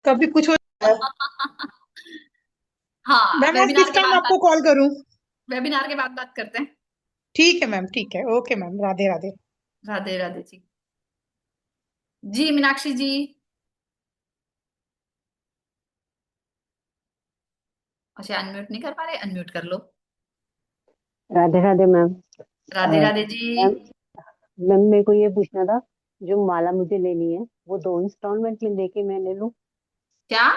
कभी कुछ हो जाता है। हाँ, मैम, आज किस टाइम आपको कॉल करूं? वेबिनार के बाद बात करते हैं। ठीक है मैम, ठीक है, ओके मैम, राधे राधे। राधे राधे जी। जी मीनाक्षी जी। अच्छा, अनम्यूट नहीं कर पा रहे, अनम्यूट कर लो। राधे राधे मैम। राधे राधे जी। मैम, मेरे को ये पूछना था, जो माला मुझे लेनी है वो 2 इंस्टॉलमेंट में देके मैं ले लूं? क्या?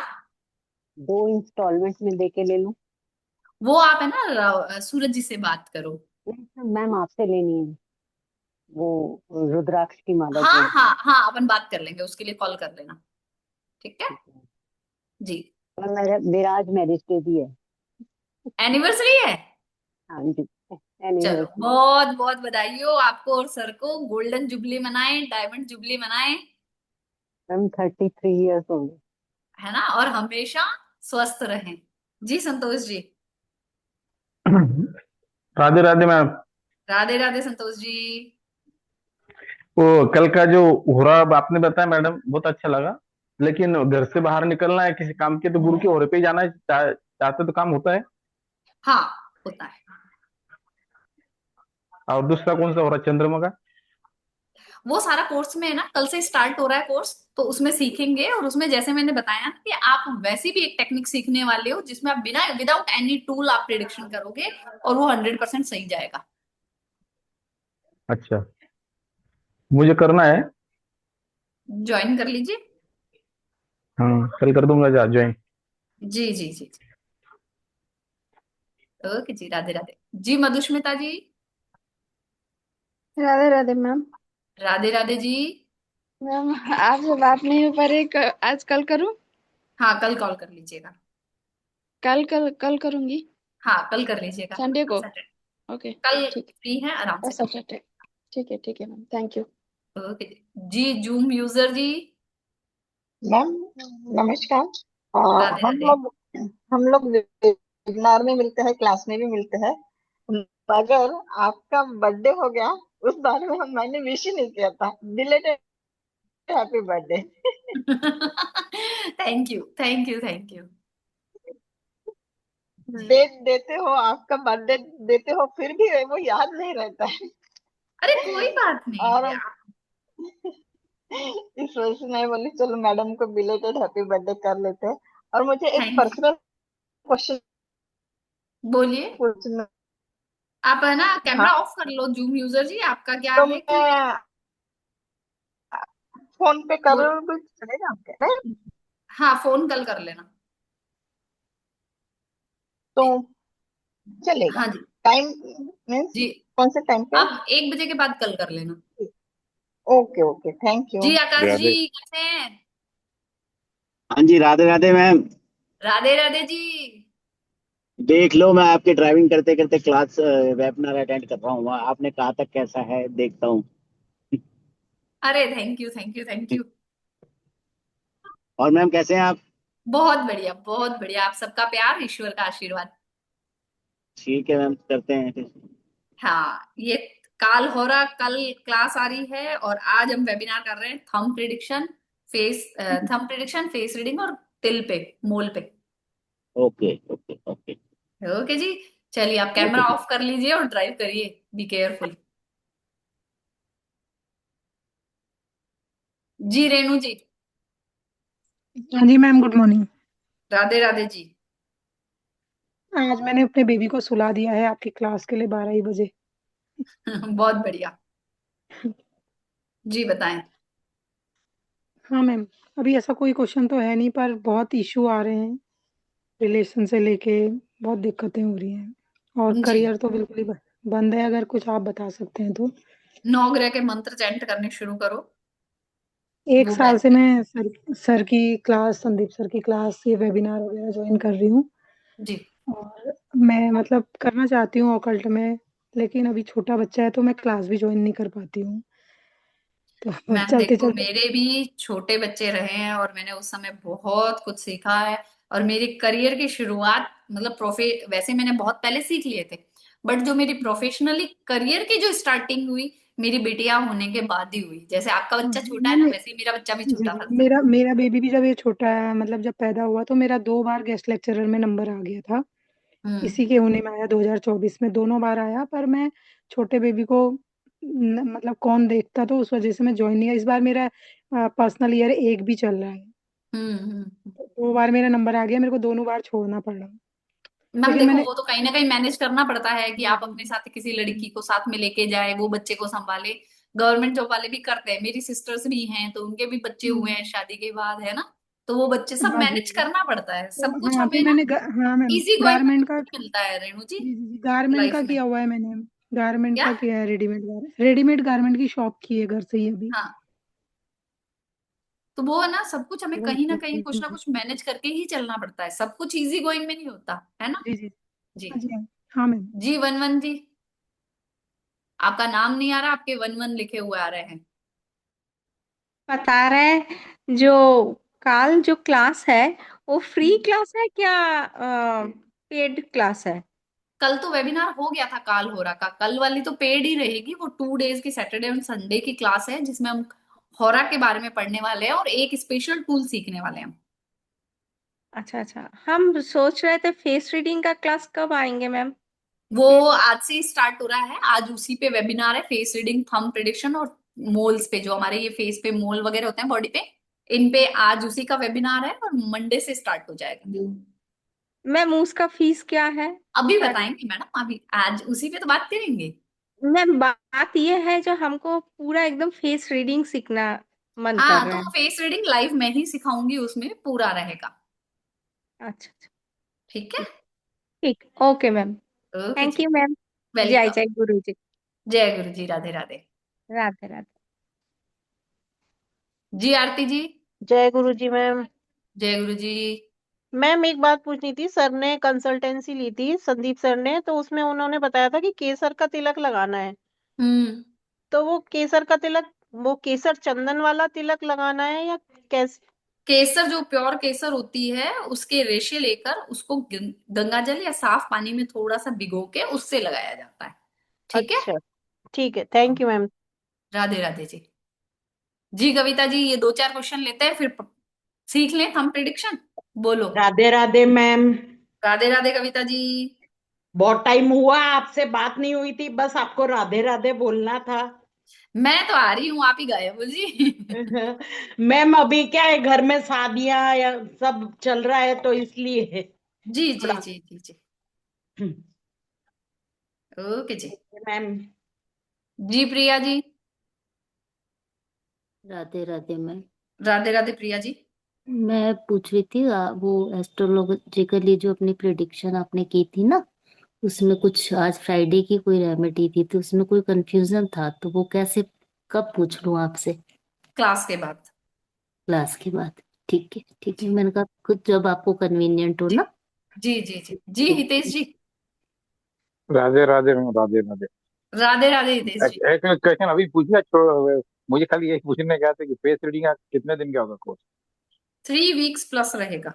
2 इंस्टॉलमेंट में देके ले लूं? वो आप है ना सूरज जी से बात करो। नहीं मैम, आपसे लेनी है वो रुद्राक्ष की माला हाँ जो है। हाँ हाँ, अपन बात कर लेंगे, उसके लिए कॉल कर लेना। ठीक है। ठीक है। जी। और मेरा आज मैरिज डे भी है। एनिवर्सरी है? हाँ जी, चलो, एनिवर्सरी। बहुत बहुत बधाई हो आपको और सर को। गोल्डन जुबली मनाएं, डायमंड जुबली मनाएं। मैम 33 ईयर्स हो गए। है ना, और हमेशा स्वस्थ रहें। जी संतोष जी। राधे राधे मैम। राधे राधे संतोष जी। वो कल का जो हो रहा आपने बताया मैडम, बहुत अच्छा लगा। लेकिन घर से बाहर निकलना है किसी काम के, तो गुरु के ओरे पे ही जाना है, चाहते तो काम होता है। हाँ, होता है। और दूसरा कौन सा हो रहा है, चंद्रमा का? वो सारा कोर्स में है ना, कल से स्टार्ट हो रहा है कोर्स, तो उसमें सीखेंगे। और उसमें जैसे मैंने बताया ना कि आप वैसी भी एक टेक्निक सीखने वाले हो जिसमें आप बिना विदाउट एनी टूल आप प्रिडिक्शन करोगे, और वो 100% सही जाएगा। अच्छा, मुझे करना है। ज्वाइन कर लीजिए। हाँ, कल कर दूंगा ज्वाइन। जी जी जी जी। ओके जी, राधे राधे। जी मधुष्मिता जी। राधे राधे मैम। राधे राधे जी। मैम, आपसे बात नहीं हो पा रही, आज कल करूं? हाँ, कल कॉल कर लीजिएगा। कल कल कल करूंगी। हाँ, कल कर लीजिएगा। संडे को। सैटरडे। ओके। कल ठीक फ्री है, आराम है, से कर। सैटरडे। ठीक है मैम, थैंक यू। ओके जी। जी जूम यूजर जी। मैम, नमस्कार। अ, राधे हम राधे। लोग हम लोग वेबिनार में मिलते हैं, क्लास में भी मिलते हैं, मगर आपका बर्थडे हो गया, उस बारे में मैंने विश ही नहीं किया था। Belated happy birthday. Thank you thank you thank you. जी। डेट देते हो, आपका बर्थडे देते हो, फिर भी वो याद नहीं रहता है। अरे कोई बात नहीं और यार। इस वजह से मैं बोली चलो मैडम को बिलेटेड हैप्पी बर्थडे कर लेते हैं। और मुझे एक थैंक यू। पर्सनल क्वेश्चन बोलिए। पूछना। आप है ना कैमरा हाँ, ऑफ कर लो, जूम यूजर जी, आपका क्या तो है कि मैं फोन पे कर बोल। भी चलेगा आपके नहीं? हाँ, फोन कल कर लेना। तो चलेगा। हाँ जी। टाइम मीन्स जी, कौन से टाइम पे? आप 1 बजे के बाद कल कर लेना। Okay okay, thank you. जी आकाश जी, राधे। कैसे हैं? हाँ जी, राधे राधे मैम। राधे राधे जी। देख लो, मैं आपके ड्राइविंग करते करते क्लास वेबिनार अटेंड कर रहा हूँ, आपने कहा था कैसा है देखता हूँ। अरे thank you thank you thank you. और मैम कैसे हैं आप? बहुत बढ़िया बहुत बढ़िया, आप सबका प्यार, ईश्वर का आशीर्वाद। ठीक है मैम, करते हैं फिर। हाँ, ये काल हो रहा, कल क्लास आ रही है, और आज हम वेबिनार कर रहे हैं थंब प्रिडिक्शन, फेस रीडिंग, और तिल पे, मोल पे। Okay okay okay. ओके जी। चलिए, आप कैमरा ओके जी। ऑफ कर लीजिए और ड्राइव करिए। Be careful. जी रेणु जी। हाँ जी ma'am, good morning. Radhe Radhe ji. आज मैंने अपने बेबी को सुला दिया है आपकी क्लास के लिए 12 ही बजे। बहुत बढ़िया। जी बताएं। हाँ मैम, अभी ऐसा कोई क्वेश्चन तो है नहीं, पर बहुत इशू आ रहे हैं रिलेशन से लेके। बहुत दिक्कतें हो रही हैं, और जी, करियर तो बिल्कुल ही बंद है। अगर कुछ आप बता सकते हैं तो। 9 ग्रह के मंत्र चैंट करने शुरू करो। एक वो साल से बेस्ट। मैं सर की क्लास, संदीप सर की क्लास, ये वेबिनार वगैरह ज्वाइन कर रही हूँ। जी। और मैं मतलब करना चाहती हूँ ऑकल्ट में, लेकिन अभी छोटा बच्चा है तो मैं क्लास भी ज्वाइन नहीं कर पाती हूँ। तो मैम चलते देखो, चलते। मेरे भी छोटे बच्चे रहे हैं और मैंने उस समय बहुत कुछ सीखा है। और मेरी करियर की शुरुआत, मतलब वैसे मैंने बहुत पहले सीख लिए थे, बट जो मेरी प्रोफेशनली करियर की जो स्टार्टिंग हुई, मेरी बिटिया होने के बाद ही हुई। जैसे आपका बच्चा छोटा है ना, मैंने वैसे ही मेरा बच्चा भी जी छोटा जी था। मेरा मेरा बेबी भी जब ये छोटा है, मतलब जब पैदा हुआ तो मेरा 2 बार गेस्ट लेक्चरर में नंबर आ गया था। हम्म इसी के होने में आया 2024 में, दोनों बार आया, पर मैं छोटे बेबी को मतलब कौन देखता, तो उस वजह से मैं ज्वाइन नहीं किया। इस बार मेरा पर्सनल ईयर 1 भी चल रहा है। हम्म। 2 बार मेरा नंबर आ गया, मेरे को दोनों बार छोड़ना पड़ा। मैम लेकिन देखो, मैंने वो तो कहीं ना कहीं मैनेज करना पड़ता है कि जी आप जी अपने साथ किसी लड़की को साथ में लेके जाए, वो बच्चे को संभाले। गवर्नमेंट जॉब वाले भी करते हैं, मेरी सिस्टर्स भी हैं, तो उनके भी बच्चे हुए हम्म, हैं शादी के बाद, है ना। तो वो बच्चे सब हाँ जी मैनेज जी। करना पड़ता है, तो सब कुछ हाँ, हमें फिर ना हाँ मैम, इजी गोइंग में गारमेंट का, नहीं मिलता है रेणु जी, जी जी जी, गारमेंट लाइफ का में। किया हुआ है मैंने। गारमेंट क्या? का किया है, रेडीमेड गारमेंट की शॉप की है घर से ही अभी। हाँ, तो वो है ना, सब कुछ हमें कहीं ना कहीं कुछ ना जी कुछ मैनेज करके ही चलना पड़ता है, सब कुछ इजी गोइंग में नहीं होता, है ना। जी। जी। हाँ जी हाँ। हाँ मैम। जी, वन वन जी, आपका नाम नहीं आ रहा, आपके वन वन लिखे हुए आ रहे हैं। बता रहे हैं जो काल जो क्लास है वो फ्री क्लास है क्या पेड क्लास है? कल तो वेबिनार हो गया था काल होरा का, कल वाली तो पेड ही रहेगी। वो 2 डेज की सैटरडे और संडे की क्लास है, जिसमें हम होरा के बारे में पढ़ने वाले हैं और एक स्पेशल टूल सीखने वाले हैं। अच्छा अच्छा, हम सोच रहे थे फेस रीडिंग का क्लास कब आएंगे मैम? वो आज से ही स्टार्ट हो रहा है, आज उसी पे वेबिनार है, फेस रीडिंग, थंब प्रिडिक्शन और मोल्स पे, जो हमारे ये फेस पे मोल वगैरह होते हैं बॉडी पे, इन पे आज उसी का वेबिनार है और मंडे से स्टार्ट हो जाएगा। मैम उसका फीस क्या है? अभी स्टार्ट। बताएंगे मैडम, अभी आज उसी पे तो बात करेंगे। मैम बात ये है जो हमको पूरा एकदम फेस रीडिंग सीखना मन कर हाँ, रहा तो है। फेस रीडिंग लाइव में ही सिखाऊंगी, उसमें पूरा रहेगा। अच्छा अच्छा। ठीक है। ठीक। ठीक, ओके मैम। ओके थैंक जी। You ma'am. जय वेलकम। जय गुरु जी। जय गुरु जी, राधे राधे। राधे राधे। जी आरती जी। जय गुरु जी मैम। जय गुरु जी। मैम एक बात पूछनी थी, सर ने कंसल्टेंसी ली थी संदीप सर ने, तो उसमें उन्होंने बताया था कि केसर का तिलक लगाना है। हम्म। तो वो केसर का तिलक, वो केसर चंदन वाला तिलक लगाना है या कैसे? केसर, जो प्योर केसर होती है, उसके रेशे लेकर उसको गंगा जल या साफ पानी में थोड़ा सा भिगो के उससे लगाया जाता है। ठीक है। अच्छा, ठीक है, thank you ma'am. Radhe Radhe ji. जी कविता जी, ये 2-4 क्वेश्चन लेते हैं, फिर सीख लें हम प्रिडिक्शन। बोलो। राधे राधे मैम। राधे राधे कविता जी। बहुत टाइम हुआ आपसे बात नहीं हुई थी, बस आपको राधे राधे बोलना था। मैं तो आ रही हूँ, आप ही गायब हो जी। मैम अभी क्या है, घर में शादियां या सब चल रहा है तो इसलिए जी जी थोड़ा। जी जी जी। ओके जी। मैम जी प्रिया जी। राधे राधे मैम। राधे राधे प्रिया जी। मैं पूछ रही थी वो एस्ट्रोलॉजिकली जो अपनी प्रिडिक्शन आपने की थी ना, उसमें कुछ आज फ्राइडे की कोई रेमेडी थी तो उसमें कोई कंफ्यूजन था, तो वो कैसे, कब पूछ लूं आपसे? क्लास के बाद। क्लास के बाद? ठीक है ठीक है, जी मैंने कहा खुद जब आपको कन्वीनियंट हो जी ना। जी जी जी जी हितेश जी। राधे राधे मैम, राधे राधे। राधे राधे हितेश जी। एक क्वेश्चन अभी पूछना मुझे खाली एक पूछने क्या था कि फेस रीडिंग का कितने दिन का होगा कोर्स? 3 वीक्स प्लस रहेगा।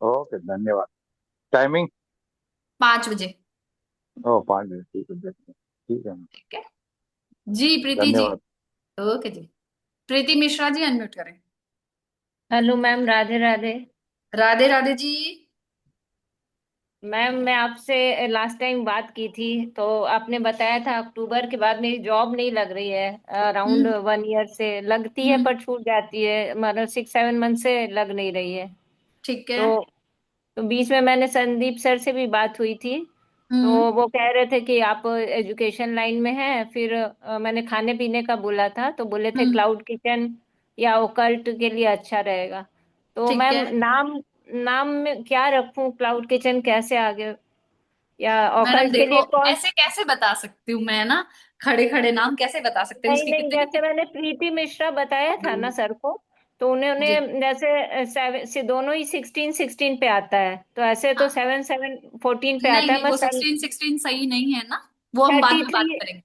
ओके, धन्यवाद। टाइमिंग? 5 बजे। ओ 5 दिन, ठीक है, देखते हैं। ठीक है मैम, ठीक है। जी प्रीति जी। धन्यवाद। ओके जी। प्रीति मिश्रा जी, अनम्यूट करें। Hello ma'am, Radhe Radhe. Radhe Radhe ji. Ma'am मैं आपसे लास्ट टाइम बात की थी तो आपने बताया था अक्टूबर के बाद मेरी जॉब नहीं लग रही है, अराउंड हम्म 1 ईयर से लगती है हम्म। पर छूट जाती है, मतलब 6-7 मंथ से लग नहीं रही है। ठीक है। तो बीच में मैंने संदीप सर से भी बात हुई थी, तो हम्म वो कह रहे थे कि आप एजुकेशन लाइन में हैं। फिर मैंने खाने पीने का बोला था तो बोले थे हम्म। क्लाउड किचन या ओकल्ट के लिए अच्छा रहेगा। तो ठीक मैम है नाम नाम में क्या रखूं, क्लाउड किचन कैसे आगे, या मैडम, ऑकल्ट के देखो लिए कौन? ऐसे कैसे बता सकती हूँ मैं ना, खड़े खड़े नाम कैसे बता सकते हैं, नहीं उसकी नहीं, कितनी जैसे मैंने प्रीति मिश्रा बताया था ना सर को, तो उन्होंने जी। जैसे सेवन से दोनों ही 16-16 पे आता है, तो ऐसे तो हाँ, 7-7-14 पे नहीं आता है, नहीं, वो मस्त 16-16 सही नहीं है ना, वो हम बाद थर्टी में बात थ्री करेंगे।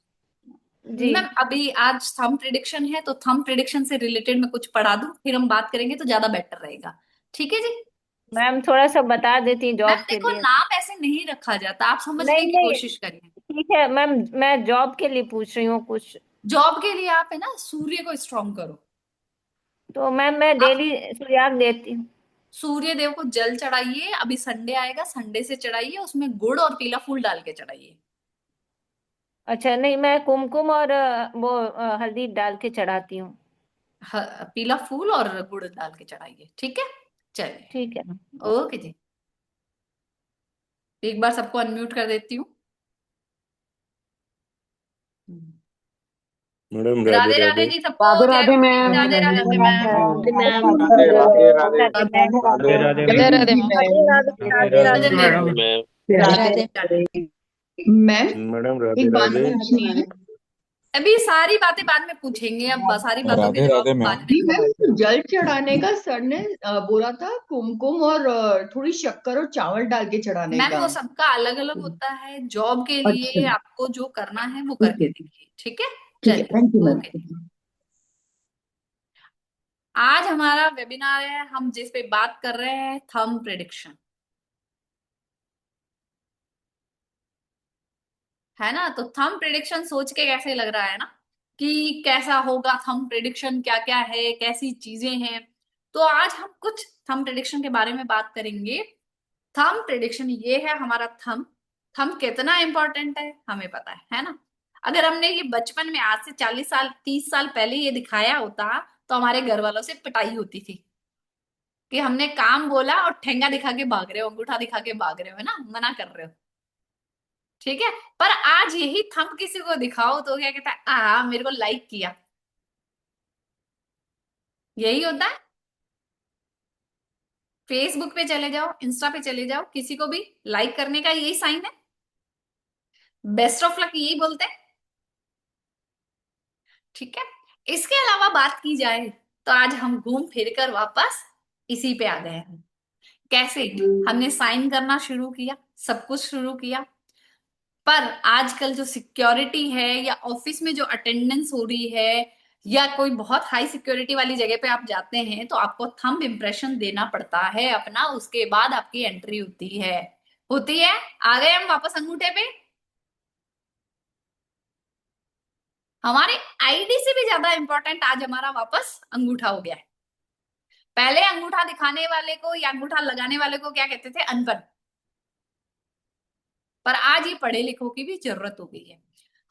जी। मैम अभी आज थंब प्रिडिक्शन है, तो थंब प्रिडिक्शन से रिलेटेड मैं कुछ पढ़ा दूं, फिर हम बात करेंगे तो ज्यादा बेटर रहेगा। ठीक है जी। मैम थोड़ा सा बता देती मैम जॉब के देखो, लिए। नाम ऐसे नहीं रखा जाता, आप समझने नहीं की नहीं, कोशिश करिए। ठीक है मैम, मैं जॉब के लिए पूछ रही हूँ कुछ। जॉब के लिए आप है ना सूर्य को स्ट्रॉन्ग करो। तो मैम मैं आप डेली सूर्यार्घ देती हूँ। सूर्य देव को जल चढ़ाइए, अभी संडे आएगा, संडे से चढ़ाइए, उसमें गुड़ और पीला फूल डाल के चढ़ाइए। अच्छा, नहीं मैं कुमकुम और वो हल्दी डाल के चढ़ाती हूँ। पीला फूल और गुड़ डाल के चढ़ाइए, ठीक है। चलिए, ठीक है मैम। ओके जी। एक बार सबको अनम्यूट कर देती हूँ। मैडम राधे राधे राधे राधे। जी सबको, जय Radhe Bhavani, ma'am. Radhe Radhe. Radhe ma'am. Radhe ma'am. Radhe Radhe Radhe Radhe ma'am. Radhe Radhe Radhe Radhe Radhe ma'am. Radhe Radhe Radhe Radhe Radhe. Ma'am. Radhe ma'am madam Radhe एक बात राधे। पूछनी है। अभी सारी बातें बाद में पूछेंगे, अब सारी बातों के राधे जवाब राधे मैम। बाद जी में। मैम, जल चढ़ाने का सर ने बोला था कुमकुम और थोड़ी शक्कर और चावल डाल के चढ़ाने मैम का। वो सबका अलग अलग होता है, जॉब के अच्छा, लिए आपको जो करना है वो ठीक करके है देखिए, ठीक है। ठीक है, चलिए, थैंक यू ओके। मैम। आज हमारा वेबिनार है, हम जिस पे बात कर रहे हैं थंब प्रिडिक्शन, है ना। तो थंब प्रिडिक्शन सोच के कैसे लग रहा है ना कि कैसा होगा थंब प्रिडिक्शन, क्या क्या है, कैसी चीजें हैं। तो आज हम कुछ थंब प्रिडिक्शन के बारे में बात करेंगे। थंब प्रिडिक्शन ये है हमारा थंब। थंब कितना इंपॉर्टेंट है हमें पता है ना। अगर हमने ये बचपन में आज से 40 साल 30 साल पहले ये दिखाया होता तो हमारे घर वालों से पिटाई होती थी कि हमने काम बोला और ठेंगा दिखा के भाग रहे हो, अंगूठा दिखा के भाग रहे हो, है ना, मना कर रहे हो, ठीक है। पर आज यही थंब किसी को दिखाओ तो क्या कहता है, मेरे को लाइक किया। यही होता है। फेसबुक पे चले जाओ, इंस्टा पे चले जाओ, किसी को भी लाइक करने का यही साइन है। बेस्ट ऑफ लक यही बोलते हैं, ठीक है। इसके अलावा बात की जाए तो आज हम घूम फिर कर वापस इसी पे आ गए हैं। कैसे हमने साइन करना शुरू किया, सब कुछ शुरू किया, पर आजकल जो सिक्योरिटी है या ऑफिस में जो अटेंडेंस हो रही है या कोई बहुत हाई सिक्योरिटी वाली जगह पे आप जाते हैं तो आपको थंब इम्प्रेशन देना पड़ता है अपना, उसके बाद आपकी एंट्री होती है। आ गए हम वापस अंगूठे पे। हमारे आईडी से भी ज्यादा इंपॉर्टेंट आज हमारा वापस अंगूठा हो गया है। पहले अंगूठा दिखाने वाले को या अंगूठा लगाने वाले को क्या कहते थे, अनपढ़। पर आज ये पढ़े लिखों की भी जरूरत हो गई है।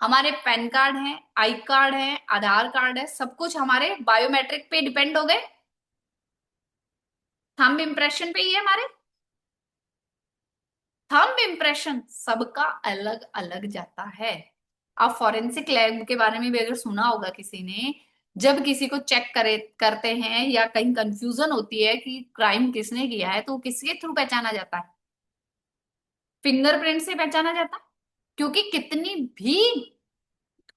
हमारे पैन कार्ड है, आई कार्ड है, आधार कार्ड है, सब कुछ हमारे बायोमेट्रिक पे डिपेंड हो गए। थंब इम्प्रेशन पे ही है हमारे। थंब इम्प्रेशन सबका अलग अलग जाता है। आप फॉरेंसिक लैब के बारे में भी अगर सुना होगा किसी ने, जब किसी को चेक करते हैं या कहीं कंफ्यूजन होती है कि क्राइम किसने किया है, तो वो किसके थ्रू पहचाना जाता है, फिंगरप्रिंट से पहचाना जाता है। क्योंकि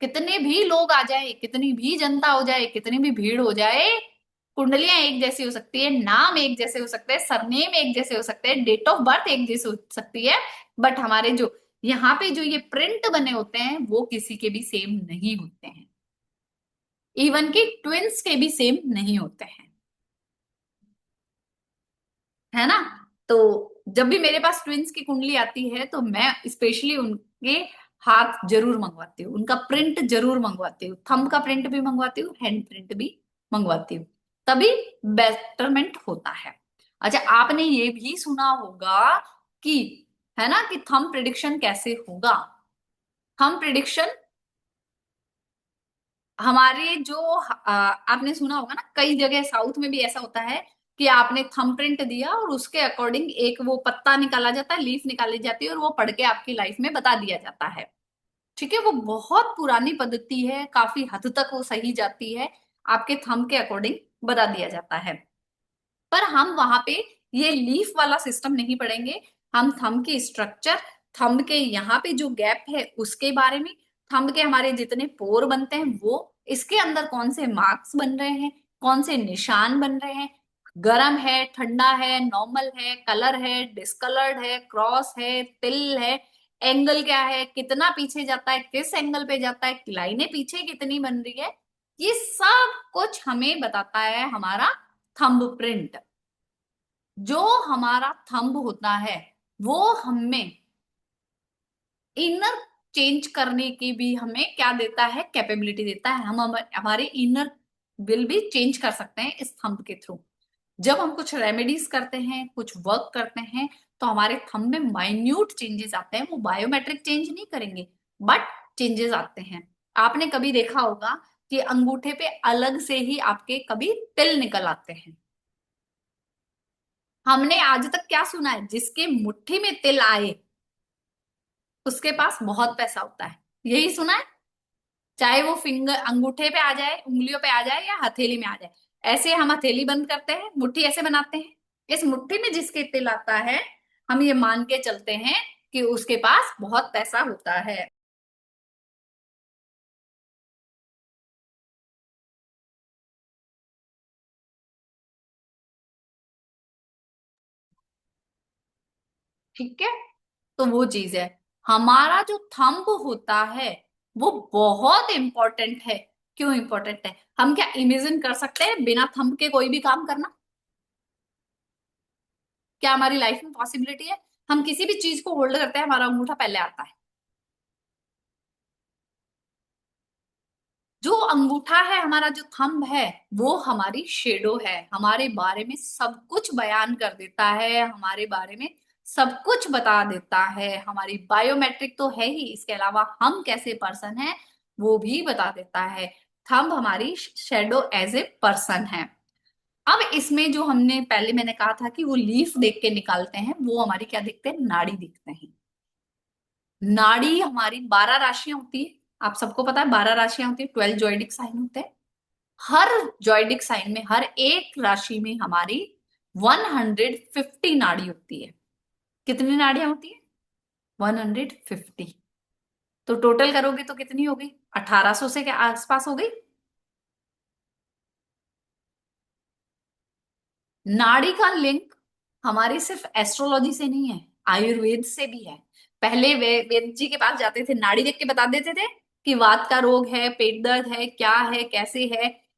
कितने भी लोग आ जाए, कितनी भी जनता हो जाए, कितनी भी भीड़ हो जाए, कुंडलियां एक जैसी हो सकती है, नाम एक जैसे हो सकते हैं, सरनेम एक जैसे हो सकते हैं, डेट ऑफ बर्थ एक जैसी हो सकती है, बट हमारे जो यहाँ पे जो ये प्रिंट बने होते हैं वो किसी के भी सेम नहीं होते हैं। इवन कि ट्विंस के भी सेम नहीं होते हैं, है ना। तो जब भी मेरे पास ट्विंस की कुंडली आती है तो मैं स्पेशली उनके हाथ जरूर मंगवाती हूँ, उनका प्रिंट जरूर मंगवाती हूँ, थंब का प्रिंट भी मंगवाती हूँ, हैंड प्रिंट भी मंगवाती हूँ, तभी बेटरमेंट होता है। अच्छा, आपने ये भी सुना होगा कि, है ना, कि थंब प्रिडिक्शन कैसे होगा। थंब प्रिडिक्शन हमारे जो आपने सुना होगा ना, कई जगह साउथ में भी ऐसा होता है कि आपने थंब प्रिंट दिया और उसके अकॉर्डिंग एक वो पत्ता निकाला जाता है, लीफ निकाली जाती है और वो पढ़ के आपकी लाइफ में बता दिया जाता है, ठीक है। वो बहुत पुरानी पद्धति है, काफी हद तक वो सही जाती है, आपके थंब के अकॉर्डिंग बता दिया जाता है। पर हम वहां पे ये लीफ वाला सिस्टम नहीं पढ़ेंगे। हम थंब की स्ट्रक्चर, थंब के यहाँ पे जो गैप है उसके बारे में, थंब के हमारे जितने पोर बनते हैं वो, इसके अंदर कौन से मार्क्स बन रहे हैं, कौन से निशान बन रहे हैं, गरम है, ठंडा है, नॉर्मल है, कलर है, डिस्कलर्ड है, क्रॉस है, तिल है, एंगल क्या है, कितना पीछे जाता है, किस एंगल पे जाता है, लाइनें पीछे कितनी बन रही है, ये सब कुछ हमें बताता है हमारा थंब प्रिंट। जो हमारा थंब होता है वो हमें इनर चेंज करने की भी हमें क्या देता है, कैपेबिलिटी देता है। हम हमारे इनर विल भी चेंज कर सकते हैं इस थंब के थ्रू। जब हम कुछ रेमेडीज करते हैं, कुछ वर्क करते हैं, तो हमारे थंब में माइन्यूट चेंजेस आते हैं। वो बायोमेट्रिक चेंज नहीं करेंगे, बट चेंजेस आते हैं। आपने कभी देखा होगा कि अंगूठे पे अलग से ही आपके कभी तिल निकल आते हैं। हमने आज तक क्या सुना है, जिसके मुट्ठी में तिल आए उसके पास बहुत पैसा होता है, यही सुना है। चाहे वो फिंगर अंगूठे पे आ जाए, उंगलियों पे आ जाए, या हथेली में आ जाए। ऐसे हम हथेली बंद करते हैं, मुट्ठी ऐसे बनाते हैं, इस मुट्ठी में जिसके तिल आता है हम ये मान के चलते हैं कि उसके पास बहुत पैसा होता है। ठीक है, तो वो चीज है। हमारा जो थंब होता है वो बहुत इंपॉर्टेंट है। क्यों इंपॉर्टेंट है? हम क्या इमेजिन कर सकते हैं बिना थंब के कोई भी काम करना? क्या हमारी लाइफ में पॉसिबिलिटी है? हम किसी भी चीज को होल्ड करते हैं, हमारा अंगूठा पहले आता है। जो अंगूठा है, हमारा जो थंब है, वो हमारी शेडो है। हमारे बारे में सब कुछ बयान कर देता है, हमारे बारे में सब कुछ बता देता है। हमारी बायोमेट्रिक तो है ही, इसके अलावा हम कैसे पर्सन हैं वो भी बता देता है। थंब हमारी शेडो एज ए पर्सन है। अब इसमें जो हमने पहले मैंने कहा था कि वो लीफ देख के निकालते हैं, वो हमारी क्या दिखते हैं, नाड़ी दिखते हैं। नाड़ी हमारी 12 राशियां होती है, आप सबको पता है 12 राशियां होती है, 12 जॉइडिक साइन होते हैं। हर जॉइडिक साइन में, हर एक राशि में हमारी 150 नाड़ी होती है। कितनी नाड़ियां होती है? 150। तो टोटल करोगे तो कितनी होगी? 1800 से के आसपास हो गई। नाड़ी का लिंक हमारी सिर्फ एस्ट्रोलॉजी से नहीं है, आयुर्वेद से भी है। पहले वेद जी के पास जाते थे, नाड़ी देख के बता देते थे कि वात का रोग है, पेट दर्द है, क्या है, कैसे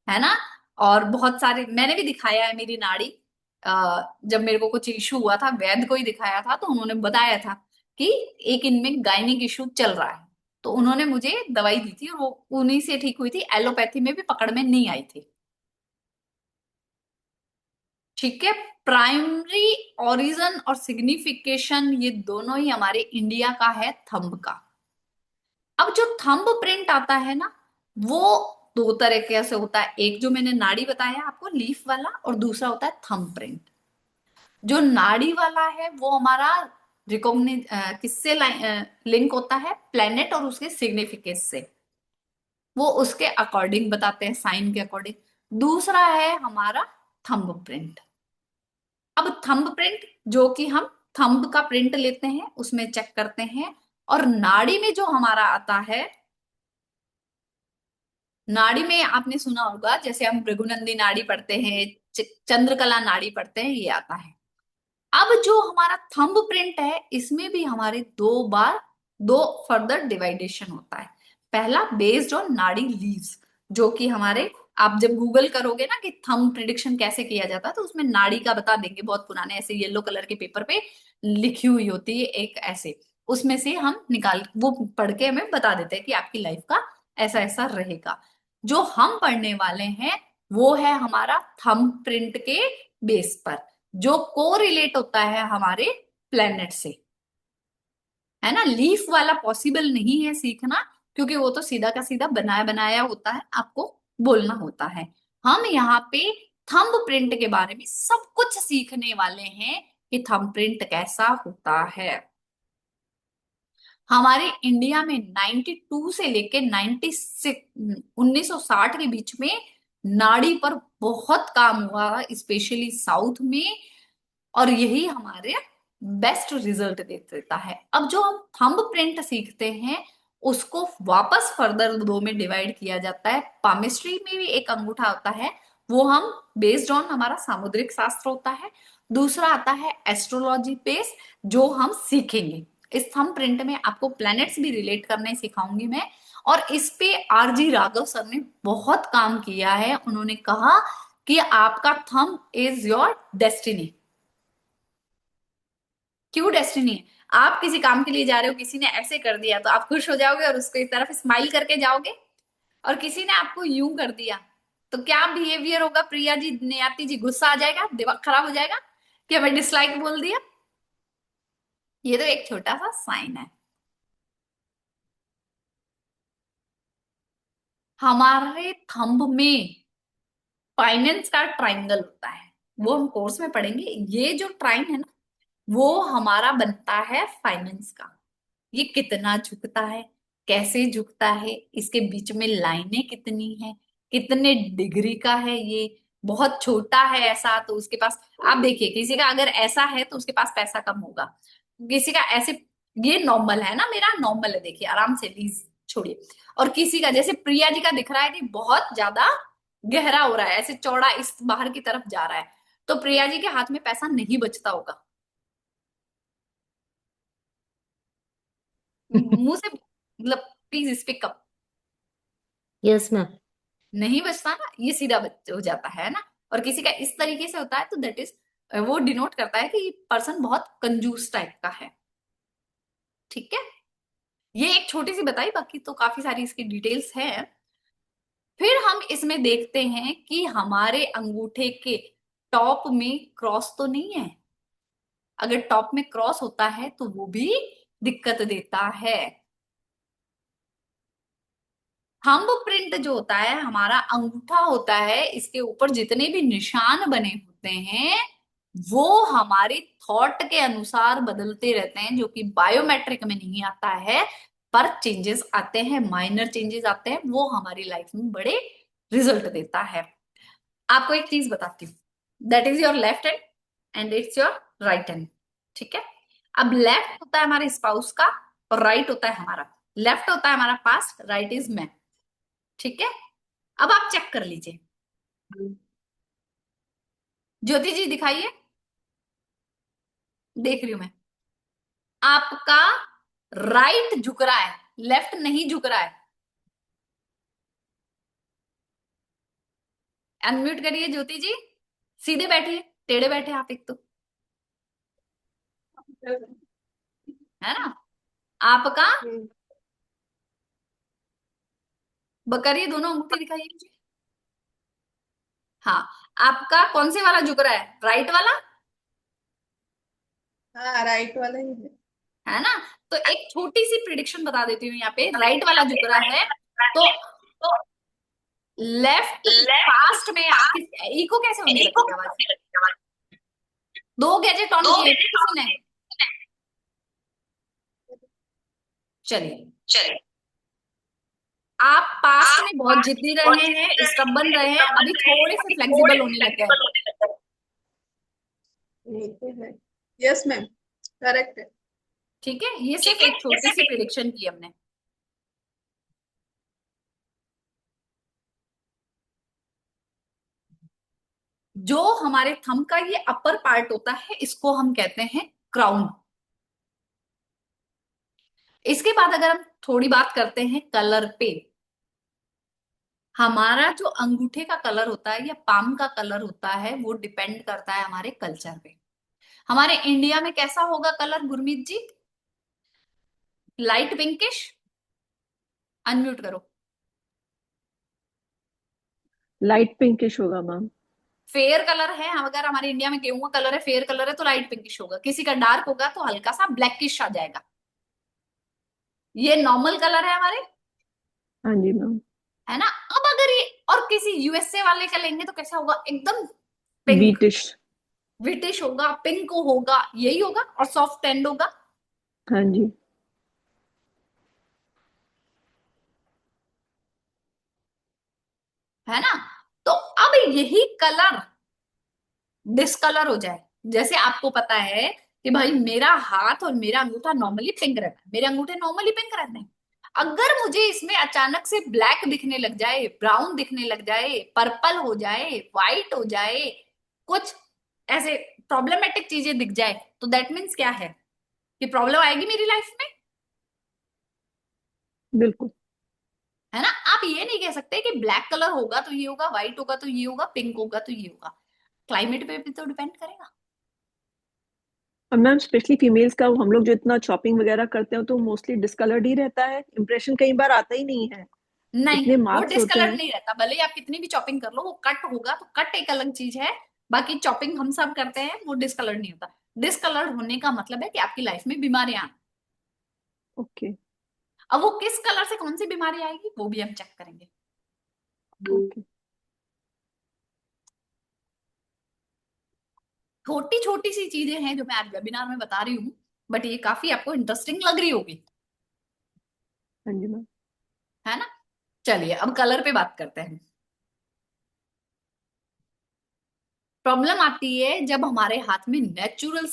है ना। और बहुत सारे मैंने भी दिखाया है मेरी नाड़ी। जब मेरे को कुछ इशू हुआ था, वैद्य को ही दिखाया था, तो उन्होंने बताया था कि एक इनमें गायनिक इशू चल रहा है। तो उन्होंने मुझे दवाई दी थी, और वो उन्हीं से ठीक हुई थी, एलोपैथी में भी पकड़ में नहीं आई थी। ठीक है, प्राइमरी ओरिजिन और सिग्निफिकेशन ये दोनों ही हमारे इंडिया का है थंब का। अब जो थंब प्रिंट आता है ना, वो दो तरीके से होता है। एक जो मैंने नाड़ी बताया आपको, लीफ वाला, और दूसरा होता है थंब प्रिंट। जो नाड़ी वाला है वो हमारा रिकॉग्निज किससे लिंक होता है? प्लेनेट और उसके सिग्निफिकेंस से। वो उसके अकॉर्डिंग बताते हैं, साइन के अकॉर्डिंग। दूसरा है हमारा थंब प्रिंट। अब थंब प्रिंट जो कि हम थंब का प्रिंट लेते हैं, उसमें चेक करते हैं। और नाड़ी में जो हमारा आता है, नाड़ी में आपने सुना होगा, जैसे हम भृगुनंदी नाड़ी पढ़ते हैं, चंद्रकला नाड़ी पढ़ते हैं, ये आता है। अब जो हमारा थंब प्रिंट है, इसमें भी हमारे दो फर्दर डिवाइडेशन होता है। पहला बेस्ड ऑन नाड़ी लीव्स, जो कि हमारे, आप जब गूगल करोगे ना कि थंब प्रिडिक्शन कैसे किया जाता है, तो उसमें नाड़ी का बता देंगे, बहुत पुराने ऐसे येलो कलर के पेपर पे लिखी हुई होती है एक ऐसे। उसमें से हम निकाल, वो पढ़ के हमें बता देते हैं कि आपकी लाइफ का ऐसा ऐसा रहेगा। जो हम पढ़ने वाले हैं वो है हमारा थंब प्रिंट के बेस पर, जो को रिलेट होता है हमारे प्लेनेट से, है ना। लीफ वाला पॉसिबल नहीं है सीखना, क्योंकि वो तो सीधा का सीधा बनाया बनाया होता है, आपको बोलना होता है। हम यहाँ पे थंब प्रिंट के बारे में सब कुछ सीखने वाले हैं कि थंब प्रिंट कैसा होता है। हमारे इंडिया में 92 से लेके 96 1960 के बीच में नाड़ी पर बहुत काम हुआ, स्पेशली साउथ में, और यही हमारे बेस्ट रिजल्ट दे देता है। अब जो हम थंब प्रिंट सीखते हैं, उसको वापस फर्दर दो में डिवाइड किया जाता है। पामिस्ट्री में भी एक अंगूठा होता है, वो हम बेस्ड ऑन हमारा सामुद्रिक शास्त्र होता है। दूसरा आता है एस्ट्रोलॉजी बेस, जो हम सीखेंगे। इस थंब प्रिंट में आपको प्लैनेट्स भी रिलेट करने सिखाऊंगी मैं। और इस पे आरजी राघव सर ने बहुत काम किया है। उन्होंने कहा कि आपका थंब इज योर डेस्टिनी। क्यों डेस्टिनी है? आप किसी काम के लिए जा रहे हो, किसी ने ऐसे कर दिया तो आप खुश हो जाओगे और उसको एक तरफ स्माइल करके जाओगे, और किसी ने आपको यूं कर दिया तो क्या बिहेवियर होगा प्रिया जी, नियति जी? गुस्सा आ जाएगा, दिमाग खराब हो जाएगा कि हमें डिसलाइक बोल दिया। ये तो एक छोटा सा साइन है। हमारे थंब में फाइनेंस का ट्राइंगल होता है, वो हम कोर्स में पढ़ेंगे। ये जो ट्राइन है ना, वो हमारा बनता है फाइनेंस का। ये कितना झुकता है, कैसे झुकता है, इसके बीच में लाइनें कितनी है, कितने डिग्री का है, ये बहुत छोटा है ऐसा तो उसके पास, आप देखिए किसी का अगर ऐसा है तो उसके पास पैसा कम होगा, किसी का ऐसे, ये नॉर्मल है ना, मेरा नॉर्मल है, देखिए आराम से प्लीज छोड़िए। और किसी का जैसे प्रिया जी का दिख रहा है कि बहुत ज्यादा गहरा हो रहा है, ऐसे चौड़ा इस बाहर की तरफ जा रहा है, तो प्रिया जी के हाथ में पैसा नहीं बचता होगा। मुंह से मतलब please speak up. Yes ma'am. नहीं बचता ना, ये सीधा हो जाता है ना। और किसी का इस तरीके से होता है तो दैट इज, वो डिनोट करता है कि पर्सन बहुत कंजूस टाइप का है। ठीक है, ये एक छोटी सी बताई, बाकी तो काफी सारी इसकी डिटेल्स है। फिर हम इसमें देखते हैं कि हमारे अंगूठे के टॉप में क्रॉस तो नहीं है। अगर टॉप में क्रॉस होता है तो वो भी दिक्कत देता है। थंब प्रिंट जो होता है, हमारा अंगूठा होता है, इसके ऊपर जितने भी निशान बने होते हैं वो हमारे थॉट के अनुसार बदलते रहते हैं, जो कि बायोमेट्रिक में नहीं आता है, पर चेंजेस आते हैं, माइनर चेंजेस आते हैं, वो हमारी लाइफ में बड़े रिजल्ट देता है। आपको एक चीज बताती हूँ, that is your left hand and it's your right hand. ठीक है, अब लेफ्ट होता है हमारे स्पाउस का और राइट होता है हमारा। लेफ्ट होता है हमारा पास्ट, राइट इज मैं। ठीक है, अब आप चेक कर लीजिए। ज्योति जी दिखाइए, देख रही हूं मैं। आपका राइट झुक रहा है, लेफ्ट नहीं झुक रहा है। अनम्यूट करिए ज्योति जी, सीधे बैठिए, टेढ़े बैठे आप एक तो, है ना। आपका बकरिए, दोनों अंगूठे दिखाइए मुझे। हाँ, आपका कौन से वाला झुक रहा है, राइट वाला? हाँ, राइट वाला ही है ना। तो एक छोटी सी प्रिडिक्शन बता देती हूँ, यहाँ पे राइट वाला झुक रहा है तो लेफ्ट फास्ट में इको कैसे होने लगी आवाज? 2 गैजेट ऑन किए किसी ने? चलिए, आप पास्ट में बहुत जिद्दी रहे हैं, स्टबर्न रहे हैं, अभी थोड़े से फ्लेक्सिबल होने लग गए। है। यस मैम, करेक्ट है। ठीक है, ये सिर्फ एक छोटी सी प्रिडिक्शन की हमने। जो हमारे थंब का ये अपर पार्ट होता है, इसको हम कहते हैं क्राउन। इसके बाद अगर हम थोड़ी बात करते हैं कलर पे, हमारा जो अंगूठे का कलर होता है या पाम का कलर होता है, वो डिपेंड करता है हमारे कल्चर पे। हमारे इंडिया में कैसा होगा colour Gurmeet ji? Light pinkish. Unmute करो। लाइट पिंकिश होगा मैम। फेयर कलर है, अगर हमारे इंडिया में गेहूं का कलर है, फेयर कलर है तो लाइट पिंकिश होगा। किसी का डार्क होगा तो हल्का सा ब्लैकिश आ जाएगा। ये नॉर्मल कलर है हमारे, हाँ जी मैम। है ना। अब अगर ये और किसी यूएसए वाले का लेंगे तो कैसा होगा, एकदम पिंक, बीटिश। विटिश होगा, पिंक होगा, यही होगा, और सॉफ्ट टेंड होगा। हाँ जी। है ना। तो अब यही कलर डिसकलर हो जाए, जैसे आपको पता है कि भाई मेरा हाथ और मेरा अंगूठा नॉर्मली पिंक रहता है, मेरे अंगूठे नॉर्मली पिंक रहते हैं। अगर मुझे इसमें अचानक से ब्लैक दिखने लग जाए, ब्राउन दिखने लग जाए, पर्पल हो जाए, व्हाइट हो जाए, कुछ ऐसे प्रॉब्लमेटिक चीजें दिख जाए, तो दैट मीन्स क्या है कि प्रॉब्लम आएगी मेरी लाइफ में। बिल्कुल। है ना। आप ये नहीं कह सकते कि ब्लैक कलर होगा तो ये होगा, व्हाइट होगा तो ये होगा, पिंक होगा तो ये होगा। क्लाइमेट पे भी तो डिपेंड करेगा। और मैम स्पेशली फीमेल्स का हम लोग जो इतना शॉपिंग वगैरह करते हैं तो मोस्टली डिस्कलर्ड ही रहता है, इम्प्रेशन कई बार आता ही नहीं है, नहीं, इतने वो मार्क्स होते डिस्कलर्ड हैं। नहीं रहता, भले ही आप कितनी भी चॉपिंग कर लो, वो कट होगा तो कट एक अलग चीज है। बाकी चॉपिंग हम सब करते हैं, वो डिस्कलर्ड नहीं होता। डिस्कलर्ड होने का मतलब है कि आपकी लाइफ में बीमारियां आना। ओके अब वो किस कलर से कौन सी बीमारी आएगी वो भी हम चेक करेंगे। ओके छोटी छोटी सी चीजें हैं जो मैं आज वेबिनार में बता रही हूँ, बट ये काफी आपको इंटरेस्टिंग लग रही होगी, हाँ जी मैम। है ना। चलिए अब कलर पे बात करते हैं। प्रॉब्लम आती है जब हमारे हाथ में नेचुरल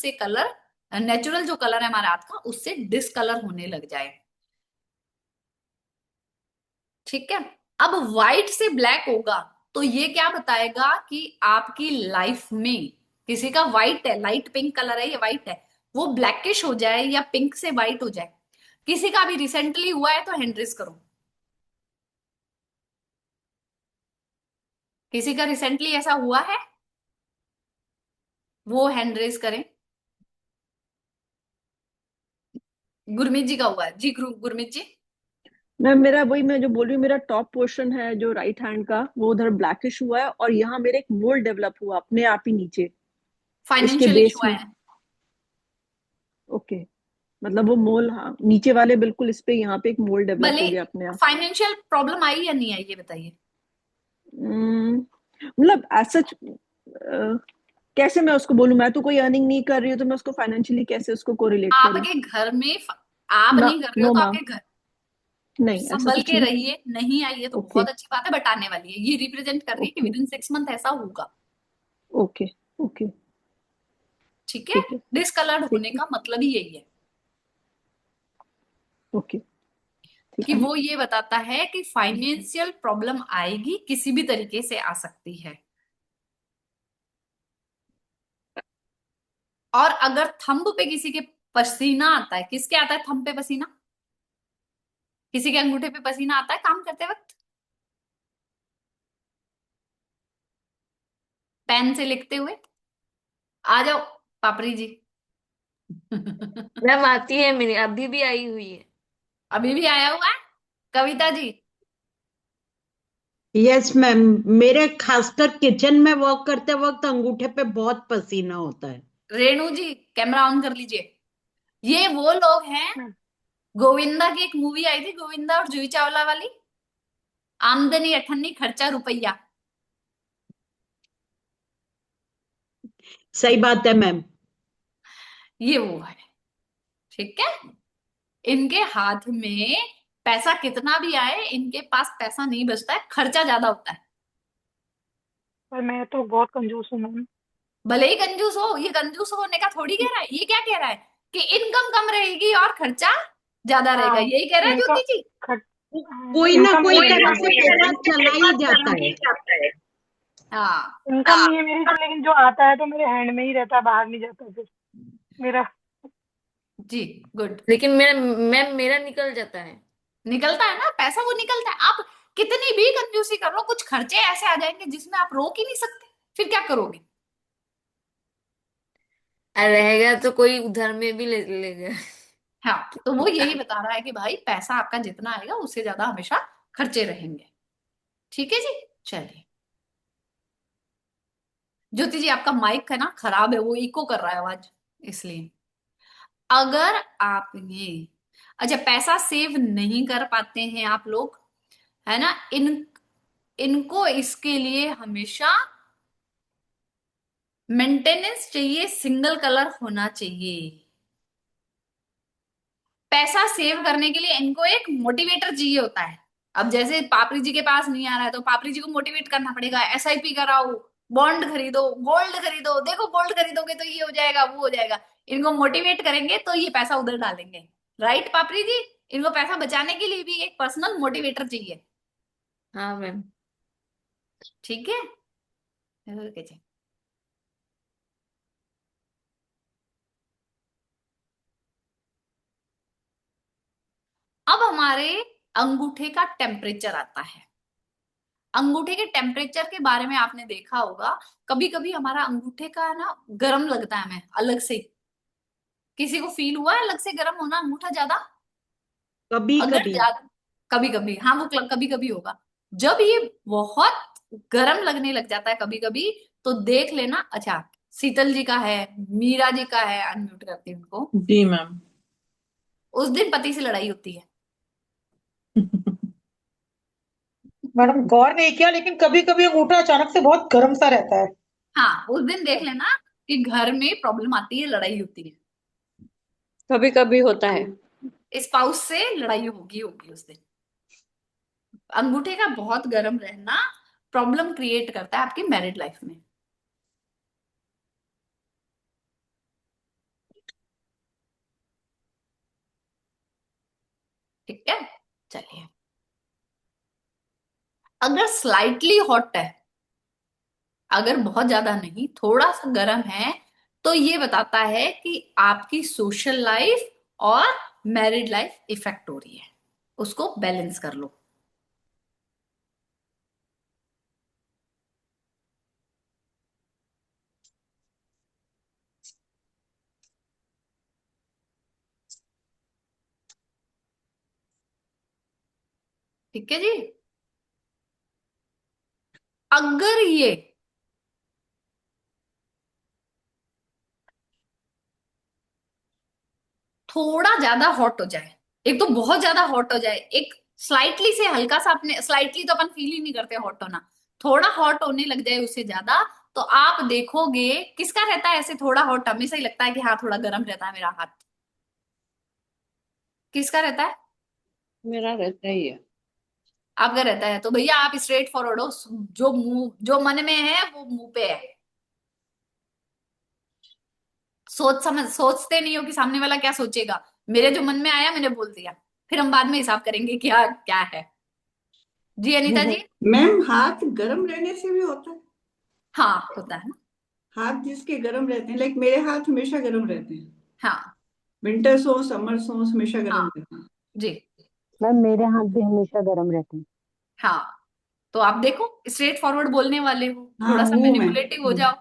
जो कलर है हमारे हाथ का, उससे डिसकलर होने लग जाए। ठीक है। अब व्हाइट से ब्लैक होगा तो ये क्या बताएगा कि आपकी लाइफ में किसी का व्हाइट है, लाइट पिंक कलर है, ये व्हाइट है, वो ब्लैकिश हो जाए या पिंक से व्हाइट हो जाए। किसी का भी रिसेंटली हुआ है तो हैंड रेज करो। किसी का रिसेंटली ऐसा हुआ है, वो हैंड रेज करें। गुरमीत जी का हुआ है जी, गुरमीत जी। मैम मेरा वही मैं जो बोल रही हूँ, मेरा टॉप पोर्शन है जो राइट हैंड का वो उधर ब्लैकिश हुआ है और यहाँ मेरे एक मोल डेवलप हुआ अपने आप ही नीचे इसके फाइनेंशियल बेस इशू में। है। ओके, मतलब वो मोल, हाँ नीचे वाले बिल्कुल इस पे यहाँ पे एक मोल डेवलप भले हो गया अपने आप। फाइनेंशियल प्रॉब्लम आई या नहीं आई ये बताइए। मतलब एज सच कैसे मैं उसको बोलूं, मैं तो कोई अर्निंग नहीं कर रही हूँ तो मैं उसको फाइनेंशियली कैसे उसको कोरिलेट करूँ। आपके घर में आप ना, नहीं कर रहे हो नो तो मैम, आपके घर नहीं ऐसा संभल कुछ के नहीं। रहिए। नहीं आई है तो ओके बहुत अच्छी बात है, बट आने वाली है, ये रिप्रेजेंट कर रही है कि ओके विद इन 6 मंथ ऐसा होगा। ओके ओके ठीक है। ठीक है डिसकलर्ड ठीक होने है का मतलब ही यही है ओके ठीक कि है वो ये बताता है कि फाइनेंशियल प्रॉब्लम आएगी, किसी भी तरीके से आ सकती है। और अगर थंब पे किसी के पसीना आता है, किसके आता है थंब पे पसीना? किसी के अंगूठे पे पसीना आता है काम करते वक्त, पेन से लिखते हुए? आ जाओ पापड़ी जी। मैम आती है मेरी, अभी भी आई हुई है। अभी भी आया हुआ है। कविता जी। यस मैम, मेरे खासकर किचन में वर्क करते वक्त अंगूठे पे बहुत पसीना होता है। रेणु जी कैमरा ऑन कर लीजिए। ये वो लोग हैं, गोविंदा की एक मूवी आई थी, गोविंदा और जूही चावला वाली, आमदनी अठन्नी खर्चा रुपया। सही बात है मैम। ये वो है। ठीक है। इनके हाथ में पैसा कितना भी आए, इनके पास पैसा नहीं बचता है, खर्चा ज्यादा होता है। पर मैं तो बहुत कंजूस हूँ मैम। भले ही कंजूस हो, ये कंजूस होने का थोड़ी कह रहा है, ये क्या कह रहा है कि इनकम कम रहेगी और खर्चा ज्यादा रहेगा, हाँ, यही कह रहा है इनका ज्योति जी। खट कोई ना इनकम कोई नहीं है तरह से मेरी, पैसा चला ही जाता है। हाँ इनकम नहीं है मेरी तो, लेकिन जो आता है तो मेरे हैंड में ही रहता है, बाहर नहीं जाता फिर मेरा। जी गुड। लेकिन मेरा निकल जाता है। निकलता है ना पैसा, वो निकलता है। आप कितनी भी कंजूसी कर लो, कुछ खर्चे ऐसे आ जाएंगे जिसमें आप रोक ही नहीं सकते, फिर क्या करोगे? रहेगा तो कोई उधार में भी ले लेगा। हाँ, तो वो यही बता रहा है कि भाई पैसा आपका जितना आएगा उससे ज्यादा हमेशा खर्चे रहेंगे। ठीक है जी। चलिए ज्योति जी, आपका माइक है ना खराब है, वो इको कर रहा है आवाज, इसलिए। अगर आप ये अच्छा पैसा सेव नहीं कर पाते हैं आप लोग, है ना, इनको इसके लिए हमेशा मेंटेनेंस चाहिए, सिंगल कलर होना चाहिए। पैसा सेव करने के लिए इनको एक मोटिवेटर चाहिए होता है। अब जैसे पापड़ी जी के पास नहीं आ रहा है तो पापड़ी जी को मोटिवेट करना पड़ेगा, एसआईपी कराओ, बॉन्ड खरीदो, गोल्ड खरीदो, देखो गोल्ड खरीदोगे तो ये हो जाएगा वो हो जाएगा। इनको मोटिवेट करेंगे तो ये पैसा उधर डालेंगे। राइट पापड़ी जी? इनको पैसा बचाने के लिए भी एक पर्सनल मोटिवेटर चाहिए। हाँ मैम। ठीक है। ओके जी। अब हमारे अंगूठे का टेम्परेचर आता है। अंगूठे के टेम्परेचर के बारे में आपने देखा होगा, कभी कभी हमारा अंगूठे का ना गर्म लगता है हमें अलग से, किसी को फील हुआ है अलग से गर्म होना अंगूठा ज्यादा? कभी अगर कभी। ज्यादा, कभी कभी, हाँ वो कभी कभी होगा। जब ये बहुत गर्म लगने लग जाता है कभी कभी, तो देख लेना। अच्छा, शीतल जी का है, मीरा जी का है, अनम्यूट करती हूँ उनको। जी मैम। उस दिन पति से लड़ाई होती है। मैडम गौर नहीं किया, लेकिन कभी कभी अंगूठा अचानक से बहुत गर्म सा रहता है। हाँ, उस दिन देख लेना कि घर में प्रॉब्लम आती है, लड़ाई होती है। कभी कभी होता है। स्पाउस से लड़ाई होगी होगी उस दिन। अंगूठे का बहुत गर्म रहना प्रॉब्लम क्रिएट करता है आपकी मैरिड लाइफ में। ठीक है, चलिए। अगर स्लाइटली हॉट है, अगर बहुत ज्यादा नहीं, थोड़ा सा गर्म है, तो ये बताता है कि आपकी सोशल लाइफ और मैरिड लाइफ इफेक्ट हो रही है। उसको बैलेंस कर लो। ठीक है जी। अगर ये थोड़ा ज्यादा हॉट हो जाए, एक तो बहुत ज्यादा हॉट हो जाए, एक स्लाइटली से हल्का सा, अपने स्लाइटली तो अपन फील ही नहीं करते हॉट होना, थोड़ा हॉट होने लग जाए उससे ज्यादा, तो आप देखोगे किसका रहता है ऐसे थोड़ा हॉट, हमेशा ही लगता है कि हाँ थोड़ा गर्म रहता है मेरा हाथ। किसका रहता है? मेरा रहता ही है। आपका रहता है, तो भैया आप स्ट्रेट फॉरवर्ड हो। जो मुंह, जो मन में है वो मुंह पे है। सोचते नहीं हो कि सामने वाला क्या सोचेगा। मेरे जो मन में आया मैंने बोल दिया, फिर हम बाद में हिसाब करेंगे क्या क्या है। जी अनीता जी। मैम हाथ गर्म रहने से भी होता है। हाँ होता है ना। हाथ जिसके गर्म रहते हैं, लाइक मेरे हाथ हमेशा गर्म रहते हैं। हाँ विंटर्स हो समर्स हो हमेशा गर्म हाँ रहते हैं। जी। मैम मेरे हाथ भी हमेशा गर्म रहते हैं। हाँ, तो आप देखो स्ट्रेट फॉरवर्ड बोलने वाले हो, हाँ थोड़ा सा वो मैं। मैनिपुलेटिव हो जाओ,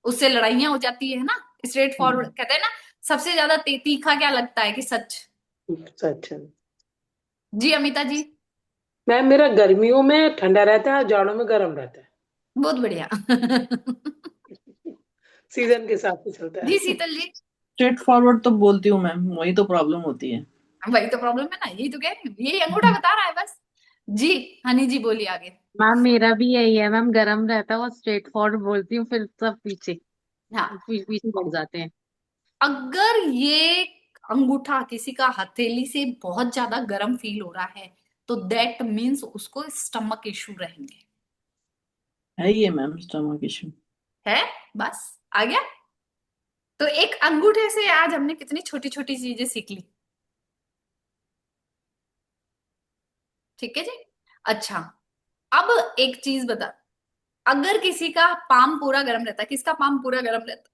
उससे लड़ाइयां हो जाती है ना। स्ट्रेट फॉरवर्ड कहते हैं ना, सबसे ज्यादा तीखा क्या लगता है कि सच। सच। जी अमिता जी। मैम मेरा गर्मियों में ठंडा रहता है और जाड़ों में गर्म रहता है। बहुत बढ़िया। सीजन के हिसाब से चलता जी है। शीतल जी। स्ट्रेट फॉरवर्ड तो बोलती हूँ मैम, वही तो प्रॉब्लम होती है। वही तो प्रॉब्लम है ना, यही तो कह रही हूँ, यही अंगूठा बता रहा है बस। जी हनी जी बोलिए आगे। मैम मेरा भी यही है मैम, गरम रहता है और स्ट्रेट फॉरवर्ड बोलती हूँ, फिर सब पीछे हाँ, पीछे पड़ जाते हैं। अगर ये अंगूठा किसी का हथेली से बहुत ज्यादा गर्म फील हो रहा है, तो दैट मीन्स उसको स्टमक इशू रहेंगे। है ये मैम स्टमक इशू। है, बस आ गया। तो एक अंगूठे से आज हमने कितनी छोटी छोटी चीजें सीख ली। ठीक है जी। अच्छा, अब एक चीज बता, अगर किसी का पाम पूरा गर्म रहता है, किसका पाम पूरा गर्म रहता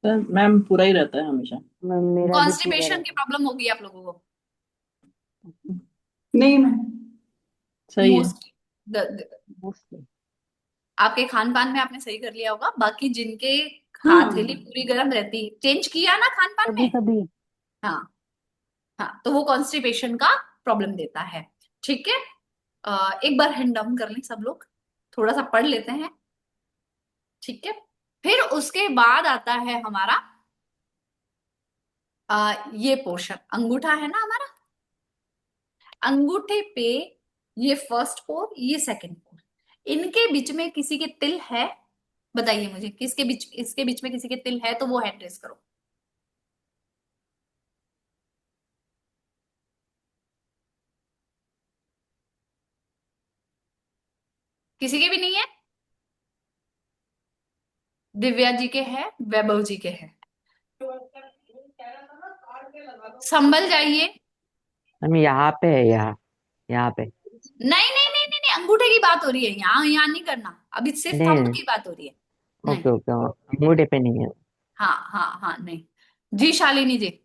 मैम पूरा ही रहता है हमेशा। मैम है, मेरा भी पूरा कॉन्स्टिपेशन की रहता प्रॉब्लम होगी आप लोगों को नहीं मैम सही है। मोस्ट। है मोस्टली। आपके खान पान में आपने सही कर लिया होगा, बाकी जिनके हथेली हाँ पूरी गर्म रहती, चेंज किया ना खान पान कभी में। कभी। हाँ हाँ, तो वो कॉन्स्टिपेशन का प्रॉब्लम देता है। ठीक है, एक बार हैंड डाउन कर लें सब लोग, थोड़ा सा पढ़ लेते हैं। ठीक है, फिर उसके बाद आता है हमारा ये पोर्शन, अंगूठा है ना हमारा। अंगूठे पे ये फर्स्ट पोर, ये सेकंड पोर, इनके बीच में किसी के तिल है? बताइए मुझे, किसके बीच, इसके बीच में किसी के तिल है तो वो हैंड रेस करो। किसी के भी नहीं है? दिव्या जी के हैं, वैभव जी के हैं। संभल जाइए। मैम यहाँ पे है, यहाँ पे। नहीं नहीं नहीं नहीं नहीं, अंगूठे की बात हो रही है, यहाँ यहाँ नहीं करना, अभी सिर्फ नहीं थंब नहीं। की बात हो रही है। नहीं, ओके ओके, अंगूठे पे नहीं है। हाँ हाँ हाँ, नहीं। जी शालिनी जी,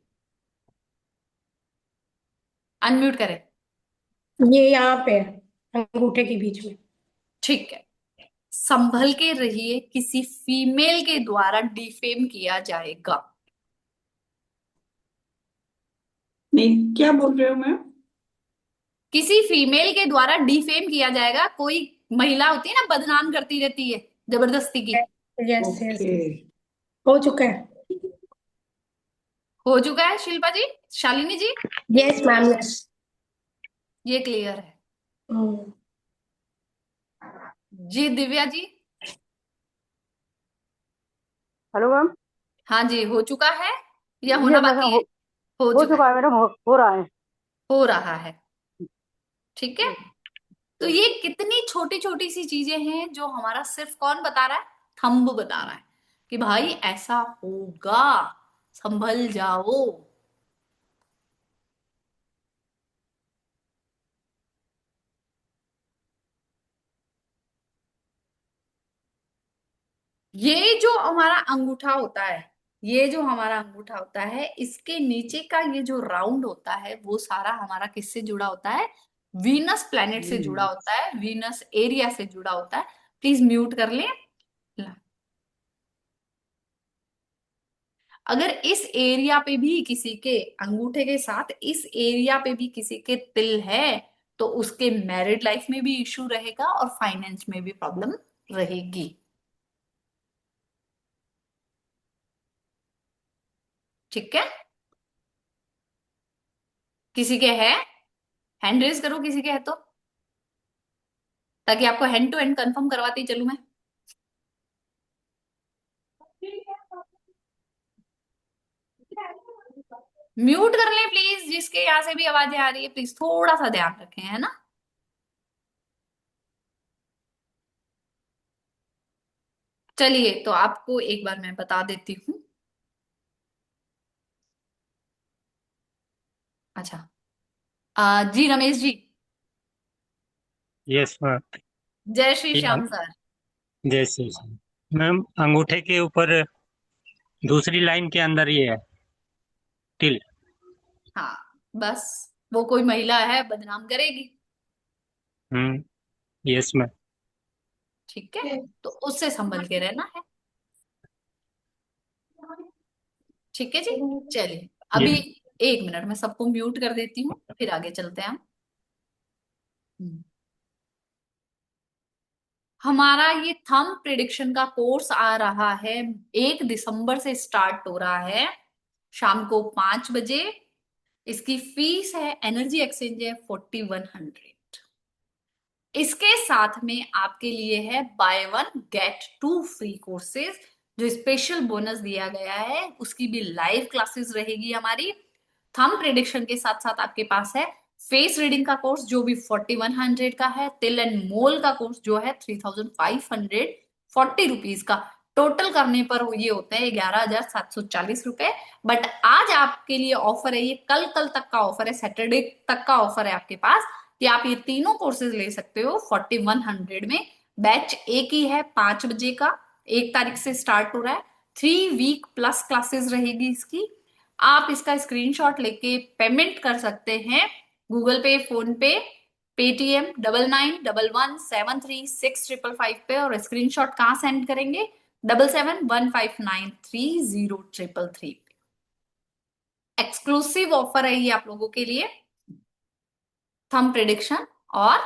अनम्यूट करें। ये यहाँ पे है, अंगूठे के बीच में। ठीक है, संभल के रहिए, किसी फीमेल के द्वारा डिफेम किया जाएगा। नहीं, क्या बोल रहे हो मैम? किसी फीमेल के द्वारा डिफेम किया जाएगा, कोई महिला होती है ना, बदनाम करती रहती है जबरदस्ती की। Yes yes okay. हो चुका है। हो चुका है शिल्पा जी, शालिनी जी, यस मैम यस। ये क्लियर है जी। Divya ji, hello ma'am. हाँ जी, हो चुका है या ये होना मैडम बाकी है? हो हो चुका चुका है, है मैडम, हो रहा है। हो रहा है। ठीक है, तो ये कितनी छोटी छोटी सी चीजें हैं जो हमारा सिर्फ कौन बता रहा है? थंब बता रहा है कि भाई ऐसा होगा, संभल जाओ। ये जो हमारा अंगूठा होता है, ये जो हमारा अंगूठा होता है, इसके नीचे का ये जो राउंड होता है, वो सारा हमारा किससे जुड़ा होता है? वीनस प्लैनेट से जुड़ा होता है, वीनस एरिया से जुड़ा होता है। प्लीज म्यूट कर लें। अगर इस एरिया पे भी किसी के अंगूठे के साथ इस एरिया पे भी किसी के तिल है, तो उसके मैरिड लाइफ में भी इश्यू रहेगा और फाइनेंस में भी प्रॉब्लम रहेगी। ठीक है, किसी के है? हैंड रेज करो किसी के है तो, ताकि आपको हैंड टू हैंड कंफर्म करवाती चलूं मैं। म्यूट कर लें प्लीज, जिसके यहाँ से भी आवाजें आ रही है, प्लीज थोड़ा सा ध्यान रखें, है ना। चलिए, तो आपको एक बार मैं बता देती हूँ। अच्छा, जी रमेश जी, यस मैम। जय श्री ये श्याम सर। जैसे मैम अंगूठे के ऊपर दूसरी लाइन के अंदर ये है तिल। हाँ, बस वो कोई महिला है, बदनाम करेगी। Yes ma'am. ठीक है, तो उससे संभल के रहना है। ठीक है जी, चलिए ये अभी 1 मिनट में सबको म्यूट कर देती हूँ, फिर आगे चलते हैं हम। हमारा ये थंब प्रिडिक्शन का कोर्स आ रहा है, 1 दिसंबर से स्टार्ट हो रहा है, शाम को 5 बजे। इसकी फीस है, एनर्जी एक्सचेंज है 4100। इसके साथ में आपके लिए है बाय 1 गेट 2 फ्री कोर्सेज, जो स्पेशल बोनस दिया गया है, उसकी भी लाइव क्लासेस रहेगी हमारी। थंब प्रिडिक्शन के साथ साथ आपके पास है फेस रीडिंग का कोर्स, जो भी 4100 का है। तिल एंड मोल का कोर्स जो है 3540 रुपीज का। टोटल करने पर ये होते हैं 11,740 रुपए। बट आज आपके लिए ऑफर है, ये कल कल तक का ऑफर है, सैटरडे तक का ऑफर है आपके पास, कि आप ये तीनों कोर्सेज ले सकते हो 4100 में। बैच एक ही है, 5 बजे का, 1 तारीख से स्टार्ट हो रहा है। 3 वीक प्लस क्लासेस रहेगी इसकी। आप इसका स्क्रीनशॉट लेके पेमेंट कर सकते हैं गूगल पे, फोन पे, पेटीएम 9911736555 पे। और स्क्रीनशॉट कहाँ सेंड करेंगे? 7715930333 पे। एक्सक्लूसिव ऑफर है ये आप लोगों के लिए, थंब प्रिडिक्शन और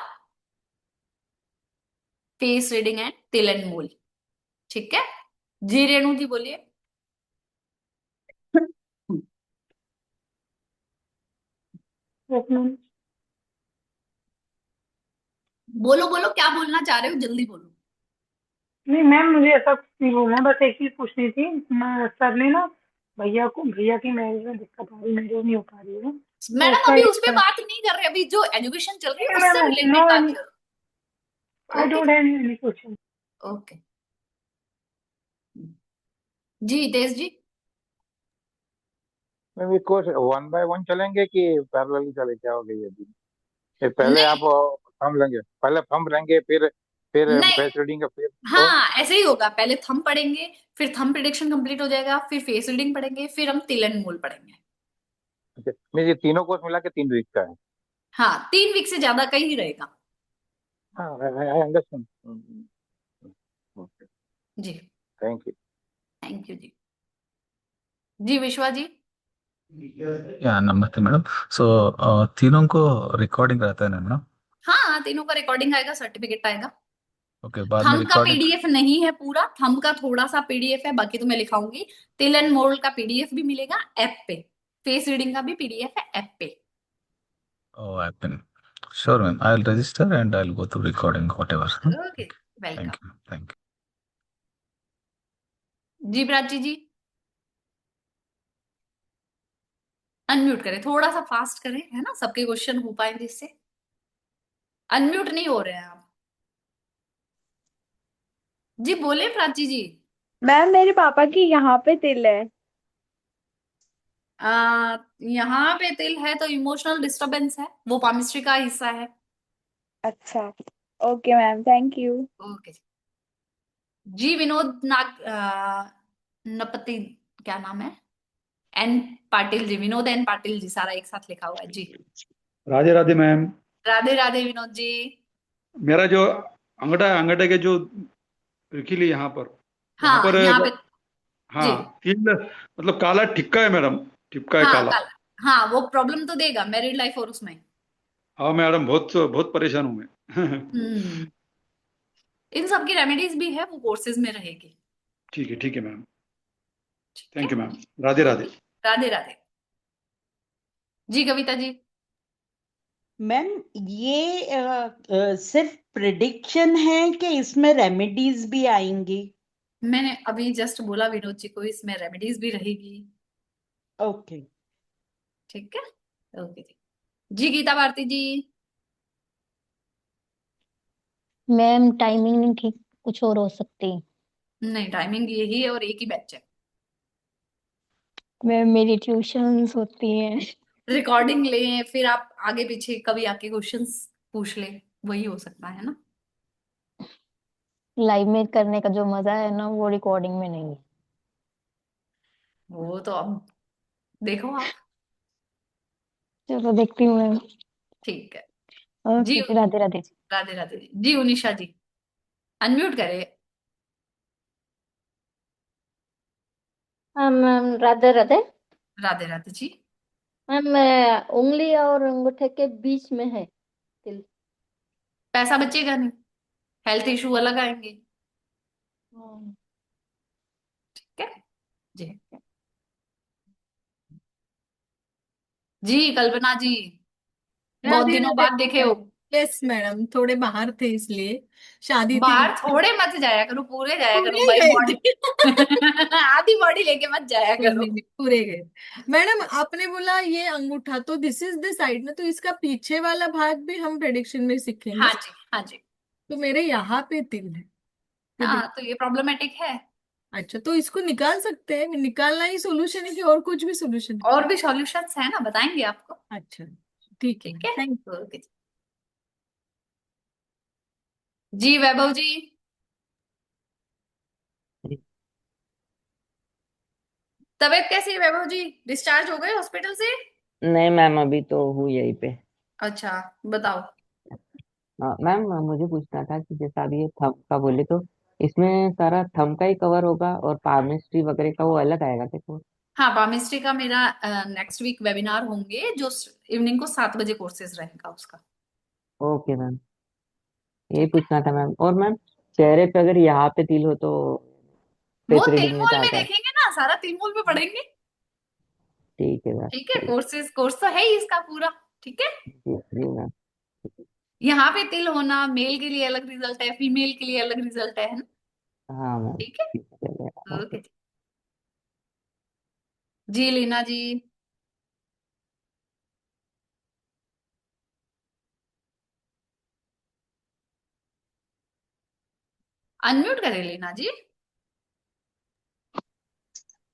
फेस रीडिंग एंड तिल एंड मूल। ठीक है जी, रेणु जी बोलिए। बोलो बोलो, क्या बोलना चाह रहे हो, जल्दी बोलो। नहीं मैम, मुझे ऐसा कुछ नहीं बोलना है, बस एक चीज पूछनी थी। सर ने ना भैया की मैरिज में दिक्कत आ रही, मैरिज नहीं हो पा रही है, तो मैडम उसका अभी उस पे बात नहीं कर रहे, अभी जो एजुकेशन चल रही है उससे रिलेटेड बात नो, करो। I okay don't have any question. Okay जी, तेज जी। मैम ये कोर्स 1 बाय 1 चलेंगे कि पैरेलली चले, क्या हो गई अभी? ये पहले नहीं आप फॉर्म लेंगे, पहले फॉर्म लेंगे, फिर नहीं, फेस रीडिंग का, फिर तो हाँ ऐसे ही होगा, पहले थंब पढ़ेंगे, फिर थंब प्रिडिक्शन कंप्लीट हो जाएगा, फिर फेस रीडिंग पढ़ेंगे, फिर हम तिल एंड मूल पढ़ेंगे। अच्छा, मैं ये तीनों कोर्स मिला के 3 वीक का है। हाँ, 3 वीक से ज्यादा का ही रहेगा। हाँ, आई अंडरस्टैंड। जी, थैंक यू। थैंक यू जी। जी विश्वा जी। या नमस्ते मैडम। सो तीनों को रिकॉर्डिंग रहता है ना मैडम? हाँ, तीनों का रिकॉर्डिंग आएगा, सर्टिफिकेट आएगा। ओके, बाद में थंब का रिकॉर्डिंग। पीडीएफ नहीं है पूरा, थंब का थोड़ा सा पीडीएफ है, बाकी तो मैं लिखाऊंगी। तिल एंड मोल्ड का पीडीएफ भी मिलेगा ऐप पे, फेस रीडिंग का भी पीडीएफ है ऐप पे। Oh, I've been sure, ma'am. I'll register and I'll go through recording, whatever. Huh? Okay, welcome. Thank you. Thank you. जी प्राची जी, अनम्यूट करें, थोड़ा सा फास्ट करें, है ना, सबके क्वेश्चन हो पाए जिससे। अनम्यूट नहीं हो रहे हैं आप। जी बोले प्राची जी। मैम मेरे पापा की यहाँ पे तिल है। यहाँ पे तिल है तो इमोशनल डिस्टरबेंस है, वो पामिस्ट्री का हिस्सा है। अच्छा, okay ma'am, thank you. Okay जी। विनोद नपति, क्या नाम है, एन पाटिल जी, विनोद एन पाटिल जी, सारा एक साथ लिखा हुआ है जी। राधे राधे मैम। राधे राधे विनोद जी। मेरा जो अंगूठा अंगूठे के जो खिली यहाँ पर, वहां हाँ पर यहाँ पे जी। हाँ तिल मतलब काला टिक्का है मैडम, टिक्का है हाँ काला। कल, हाँ वो प्रॉब्लम तो देगा मैरिड लाइफ और उसमें। हाँ मैडम, बहुत बहुत परेशान हूँ मैं। इन सब की रेमेडीज भी है, वो कोर्सेज में रहेगी। ठीक है ma'am, thank you ma'am. Radhe Radhe. Radhe Radhe. जी कविता जी। मैम ये सिर्फ प्रिडिक्शन है कि इसमें रेमेडीज भी आएंगी? मैंने अभी जस्ट बोला विनोद जी को, इसमें रेमेडीज भी रहेगी। ओके ठीक है, ओके जी। जी गीता भारती जी। मैम टाइमिंग नहीं ठीक, कुछ और हो सकती। नहीं, टाइमिंग यही है और एक ही बैच है। मैम मेरी ट्यूशंस होती हैं। रिकॉर्डिंग लें, फिर आप आगे पीछे कभी आके क्वेश्चंस पूछ ले, वही हो सकता है ना। लाइव में करने का जो मजा है ना, वो रिकॉर्डिंग में नहीं है। वो तो अब देखो आप। चलो देखती हूँ मैम। ठीक है जी। ओके, राधे राधे जी। राधे राधे जी। जी उनिशा जी, अनम्यूट करे। मैम राधे राधे। राधे राधे जी। मैम उंगली और अंगूठे के बीच में है तिल। पैसा बचेगा नहीं, हेल्थ इशू अलग आएंगे। ठीक है जी। जी कल्पना जी, बहुत राधे दिनों राधे बाद देखे हो। यस मैडम, थोड़े बाहर थे इसलिए, शादी थी। बाहर थोड़े मत जाया करो, पूरे जाया करो पूरे भाई, गए बॉडी थे। आधी बॉडी लेके मत जाया नहीं करो। नहीं, पूरे गए। मैडम आपने बोला ये अंगूठा, तो दिस इज द साइड में, तो इसका पीछे वाला भाग भी हम प्रेडिक्शन में सीखेंगे। हाँ जी, हाँ जी। तो मेरे यहाँ पे तिल है। हाँ तो ये प्रॉब्लमेटिक है। अच्छा, तो इसको निकाल सकते हैं? निकालना ही सोल्यूशन है कि और कुछ भी सोल्यूशन है? और भी सॉल्यूशंस है ना, बताएंगे आपको। अच्छा ठीक है, थैंक यू। ओके जी। वैभव जी। तबीयत कैसी है वैभव जी, डिस्चार्ज हो गए हॉस्पिटल से? नहीं मैम, अभी तो हूँ यहीं पे। अच्छा बताओ। मैम मुझे पूछना था कि जैसा अभी ये थंब का बोले तो इसमें सारा थंब का ही कवर होगा और पामिस्ट्री वगैरह का वो अलग आएगा देखो? हाँ, पामिस्ट्री का मेरा नेक्स्ट वीक वेबिनार होंगे, जो इवनिंग को 7 बजे कोर्सेज रहेगा उसका। ओके मैम, यही पूछना था मैम। और मैम चेहरे पे अगर यहाँ पे तिल हो तो वो फेस रीडिंग में तिलमोल तो में आता है? देखेंगे ना, सारा तिलमोल में पढ़ेंगे। ठीक है मैम। ठीक है, कोर्स तो है ही इसका पूरा। ठीक है, जी मैम। यहाँ पे तिल होना मेल के लिए अलग रिजल्ट है, फीमेल के लिए अलग रिजल्ट है ना। हाँ मैम। ठीक है, चलिए, ओके जी। लीना जी। अनम्यूट करें लीना जी।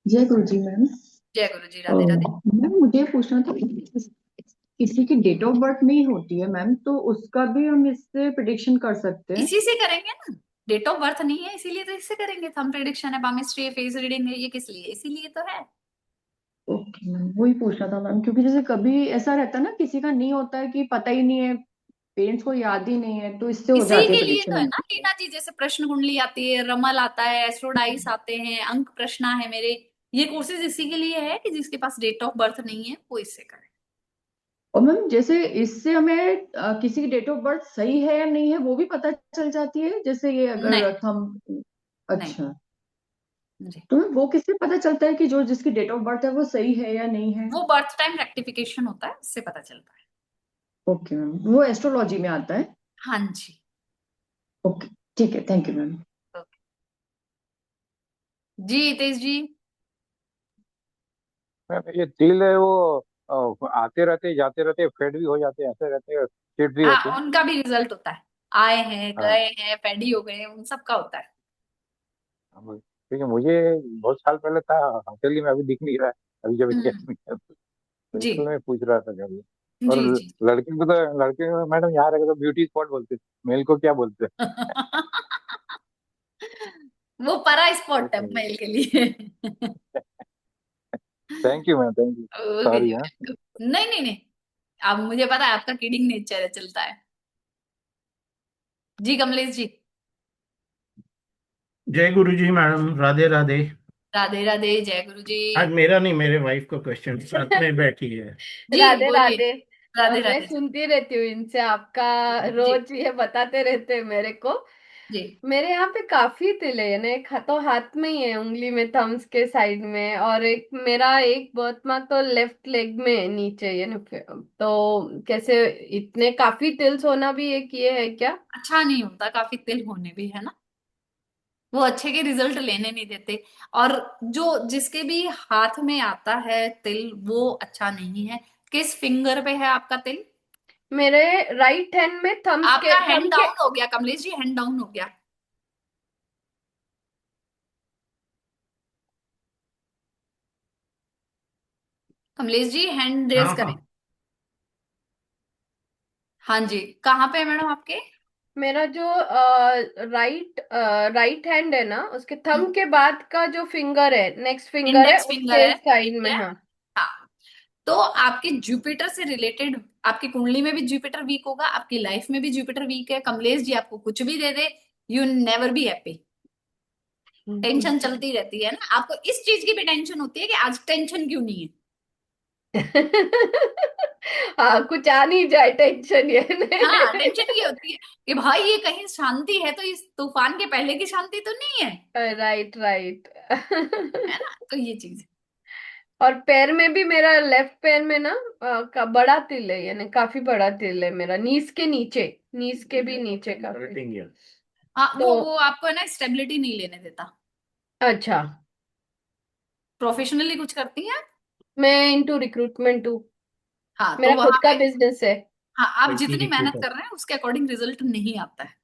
जय गुरु जी मैम। जय गुरु जी। राधे राधे। मैम मुझे पूछना था, किसी की डेट ऑफ बर्थ नहीं होती है मैम, तो उसका भी हम इससे प्रिडिक्शन कर सकते हैं? इसी से करेंगे ना, डेट ऑफ बर्थ नहीं है इसीलिए तो इससे करेंगे। थंब प्रेडिक्शन है, पामिस्ट्री है, फेस रीडिंग है, ये किस लिए, इसीलिए तो है। ओके मैम, वही पूछना था मैम, क्योंकि जैसे कभी ऐसा रहता है ना, किसी का नहीं होता है कि पता ही नहीं है, पेरेंट्स को याद ही नहीं है, तो इससे हो इसी जाती है के लिए तो प्रिडिक्शन है ना उनकी। लीना जी, जैसे प्रश्न कुंडली आती है, रमल आता है, एस्ट्रोडाइस आते हैं, अंक प्रश्न है मेरे, ये कोर्सेज इसी के लिए है कि जिसके पास डेट ऑफ बर्थ नहीं है वो इससे करे। और मैम जैसे इससे हमें किसी की डेट ऑफ बर्थ सही है या नहीं है वो भी पता चल जाती है, जैसे ये अगर नहीं हम नहीं अच्छा, जी, तो मैम वो किससे पता चलता है कि जो जिसकी डेट ऑफ बर्थ है वो सही है या नहीं है? वो बर्थ टाइम रेक्टिफिकेशन होता है, उससे पता चलता है। ओके मैम, वो एस्ट्रोलॉजी में आता है? हाँ जी। ओके ठीक है, थैंक यू मैम। जी तेज जी। मैम ये तिल है वो आते रहते जाते रहते फेड भी हो जाते हैं, ऐसे रहते हैं, चिट भी होते हाँ हैं। उनका भी रिजल्ट होता है, आए हैं हाँ गए हैं पैडी हो गए हैं, उन सब का होता है। क्योंकि मुझे बहुत साल पहले था, हथेली में अभी दिख नहीं रहा है, अभी जब हम्म, स्कैन किया तो जी इसलिए मैं पूछ रहा था कभी। और जी जी। लड़के को मैडम यहाँ रखे तो ब्यूटी स्पॉट बोलते हैं, मेल को क्या बोलते वो परा स्पॉट है हैं? मेल के लिए। Thank you ma'am, thank you. Okay sorry जी। हाँ। नहीं नहीं नहीं, अब मुझे पता है आपका किडिंग नेचर है, चलता है। जी कमलेश जी। जय गुरु जी मैडम, राधे राधे। राधे राधे, जय गुरु जी। आज मेरा नहीं, मेरे वाइफ का क्वेश्चन साथ में बैठी है। जी राधे बोलिए। राधे। राधे मैं राधे सुनती रहती हूँ इनसे, आपका जी रोज ये बताते रहते हैं मेरे को। जी। मेरे यहाँ पे काफी तिल है ना, एक तो हाथ में ही है, उंगली में, थम्स के साइड में, और एक मेरा एक बर्थमार्क तो लेफ्ट लेग में है नीचे, ये ना तो कैसे इतने काफी तिल्स होना भी एक ये है क्या? अच्छा नहीं होता काफी तिल होने भी, है ना, वो अच्छे के रिजल्ट लेने नहीं देते। और जो जिसके भी हाथ में आता है तिल वो अच्छा नहीं है। किस फिंगर पे है आपका तिल? मेरे राइट हैंड में, आपका थम हैंड के। डाउन हो गया कमलेश जी, हैंड डाउन हो गया। कमलेश जी हैंड रेज हाँ करें। हाँ। हाँ जी, कहाँ पे है मैडम आपके? मेरा जो राइट हैंड है ना, उसके थंब के बाद का जो फिंगर है, नेक्स्ट फिंगर है, इंडेक्स फिंगर उसके है, साइड ठीक में, है। हाँ। हाँ, तो आपके जुपिटर से रिलेटेड, आपकी कुंडली में भी जुपिटर वीक होगा, आपकी लाइफ में भी जुपिटर वीक है। कमलेश जी आपको कुछ भी दे दे, you never be happy. Tension चलती रहती है ना, आपको इस चीज की भी टेंशन होती है कि आज टेंशन क्यों नहीं है। हाँ, कुछ आ नहीं जाए टेंशन ये हाँ टेंशन ये होती है कि भाई ये कहीं शांति है तो इस तूफान के पहले की शांति तो नहीं है, राइट राइट। है ना, तो ये चीज है। और पैर में भी, मेरा लेफ्ट पैर में ना का बड़ा तिल है, यानी काफी बड़ा तिल है मेरा, नीस के नीचे, नीस के भी नीचे काफी। हाँ तो वो आपको है ना स्टेबिलिटी नहीं लेने देता। अच्छा, प्रोफेशनली कुछ करती हैं आप? मैं इनटू रिक्रूटमेंट हूँ, हाँ तो मेरा खुद वहां का पे, बिजनेस है। हाँ आप आईटी जितनी मेहनत रिक्रूटर। कर रहे हैं उसके अकॉर्डिंग रिजल्ट नहीं आता है।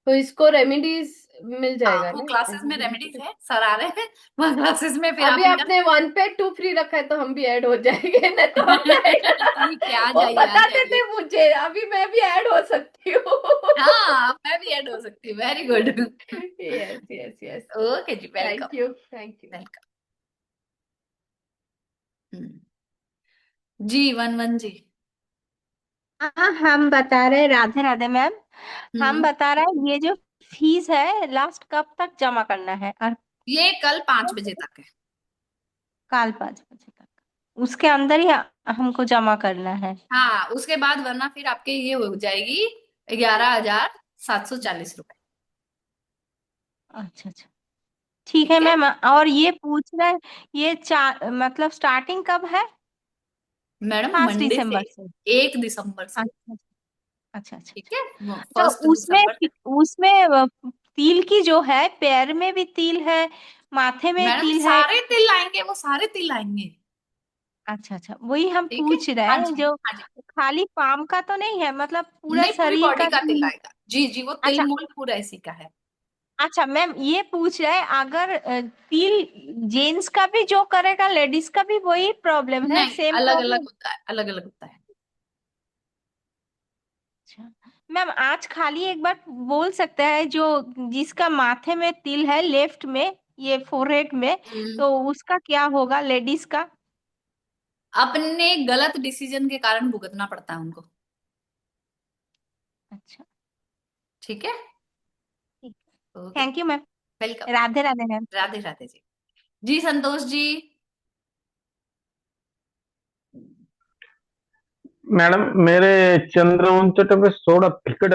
तो इसको रेमेडीज मिल हाँ जाएगा वो ना? क्लासेस में रेमेडीज है, सर आ रहे हैं वो क्लासेस में, फिर आप अभी इनका आपने 1 पे 2 फ्री रखा है, तो हम भी ऐड हो जाएंगे ना, तो हम ऐड। ठीक है, आ वो जाइए आ बताते जाइए। थे मुझे, अभी मैं भी ऐड हो सकती हूँ। हाँ मैं भी ऐड हो सकती हूँ, very good. Yes yes yes. Okay जी, welcome. Thank you thank you. Welcome. जी वन वन जी। हाँ, हम बता रहे, राधे राधे मैम। हम हम्म, बता रहे हैं, ये जो फीस है लास्ट कब तक जमा करना है? और ये कल 5 बजे तक है। कल 5 बजे तक उसके अंदर ही हमको जमा करना है? हाँ उसके बाद वरना फिर आपके ये हो जाएगी 11,740 रुपए। अच्छा अच्छा, ठीक है ठीक है मैम। और ये पूछ रहे हैं, ये मतलब स्टार्टिंग कब है? मैडम, फर्स्ट मंडे से दिसंबर से? 1 दिसंबर से। अच्छा अच्छा अच्छा। ठीक है, तो 1 दिसंबर से। उसमें तिल की जो है, पैर में भी तिल है, माथे में मैडम तिल है। सारे तिल आएंगे, वो सारे तिल आएंगे। अच्छा अच्छा, वही हम ठीक है, पूछ रहे हाँ हैं, जी जो हाँ जी। खाली पाम का तो नहीं है, मतलब पूरा नहीं पूरी शरीर बॉडी का का तिल तिल? आएगा, जी जी, वो तिल अच्छा मोल पूरा इसी का है। अच्छा मैम, ये पूछ रहे हैं, अगर तिल जेंट्स का भी जो करेगा, लेडीज का भी वही प्रॉब्लम है, नहीं सेम अलग अलग प्रॉब्लम? होता है, अलग अलग होता है। अच्छा मैम, आज खाली एक बार बोल सकते हैं, जो जिसका माथे में तिल है लेफ्ट में, ये फोरहेड में, तो उसका क्या होगा, लेडीज का? अपने गलत डिसीजन के कारण भुगतना पड़ता है उनको। अच्छा ठीक है, ठीक, okay, thank you ma'am. Welcome. Radhe Radhe ma'am. Radhe Radhe ji. जी संतोष जी। मैडम मेरे चंद्र उनचट पे थोड़ा फिकड़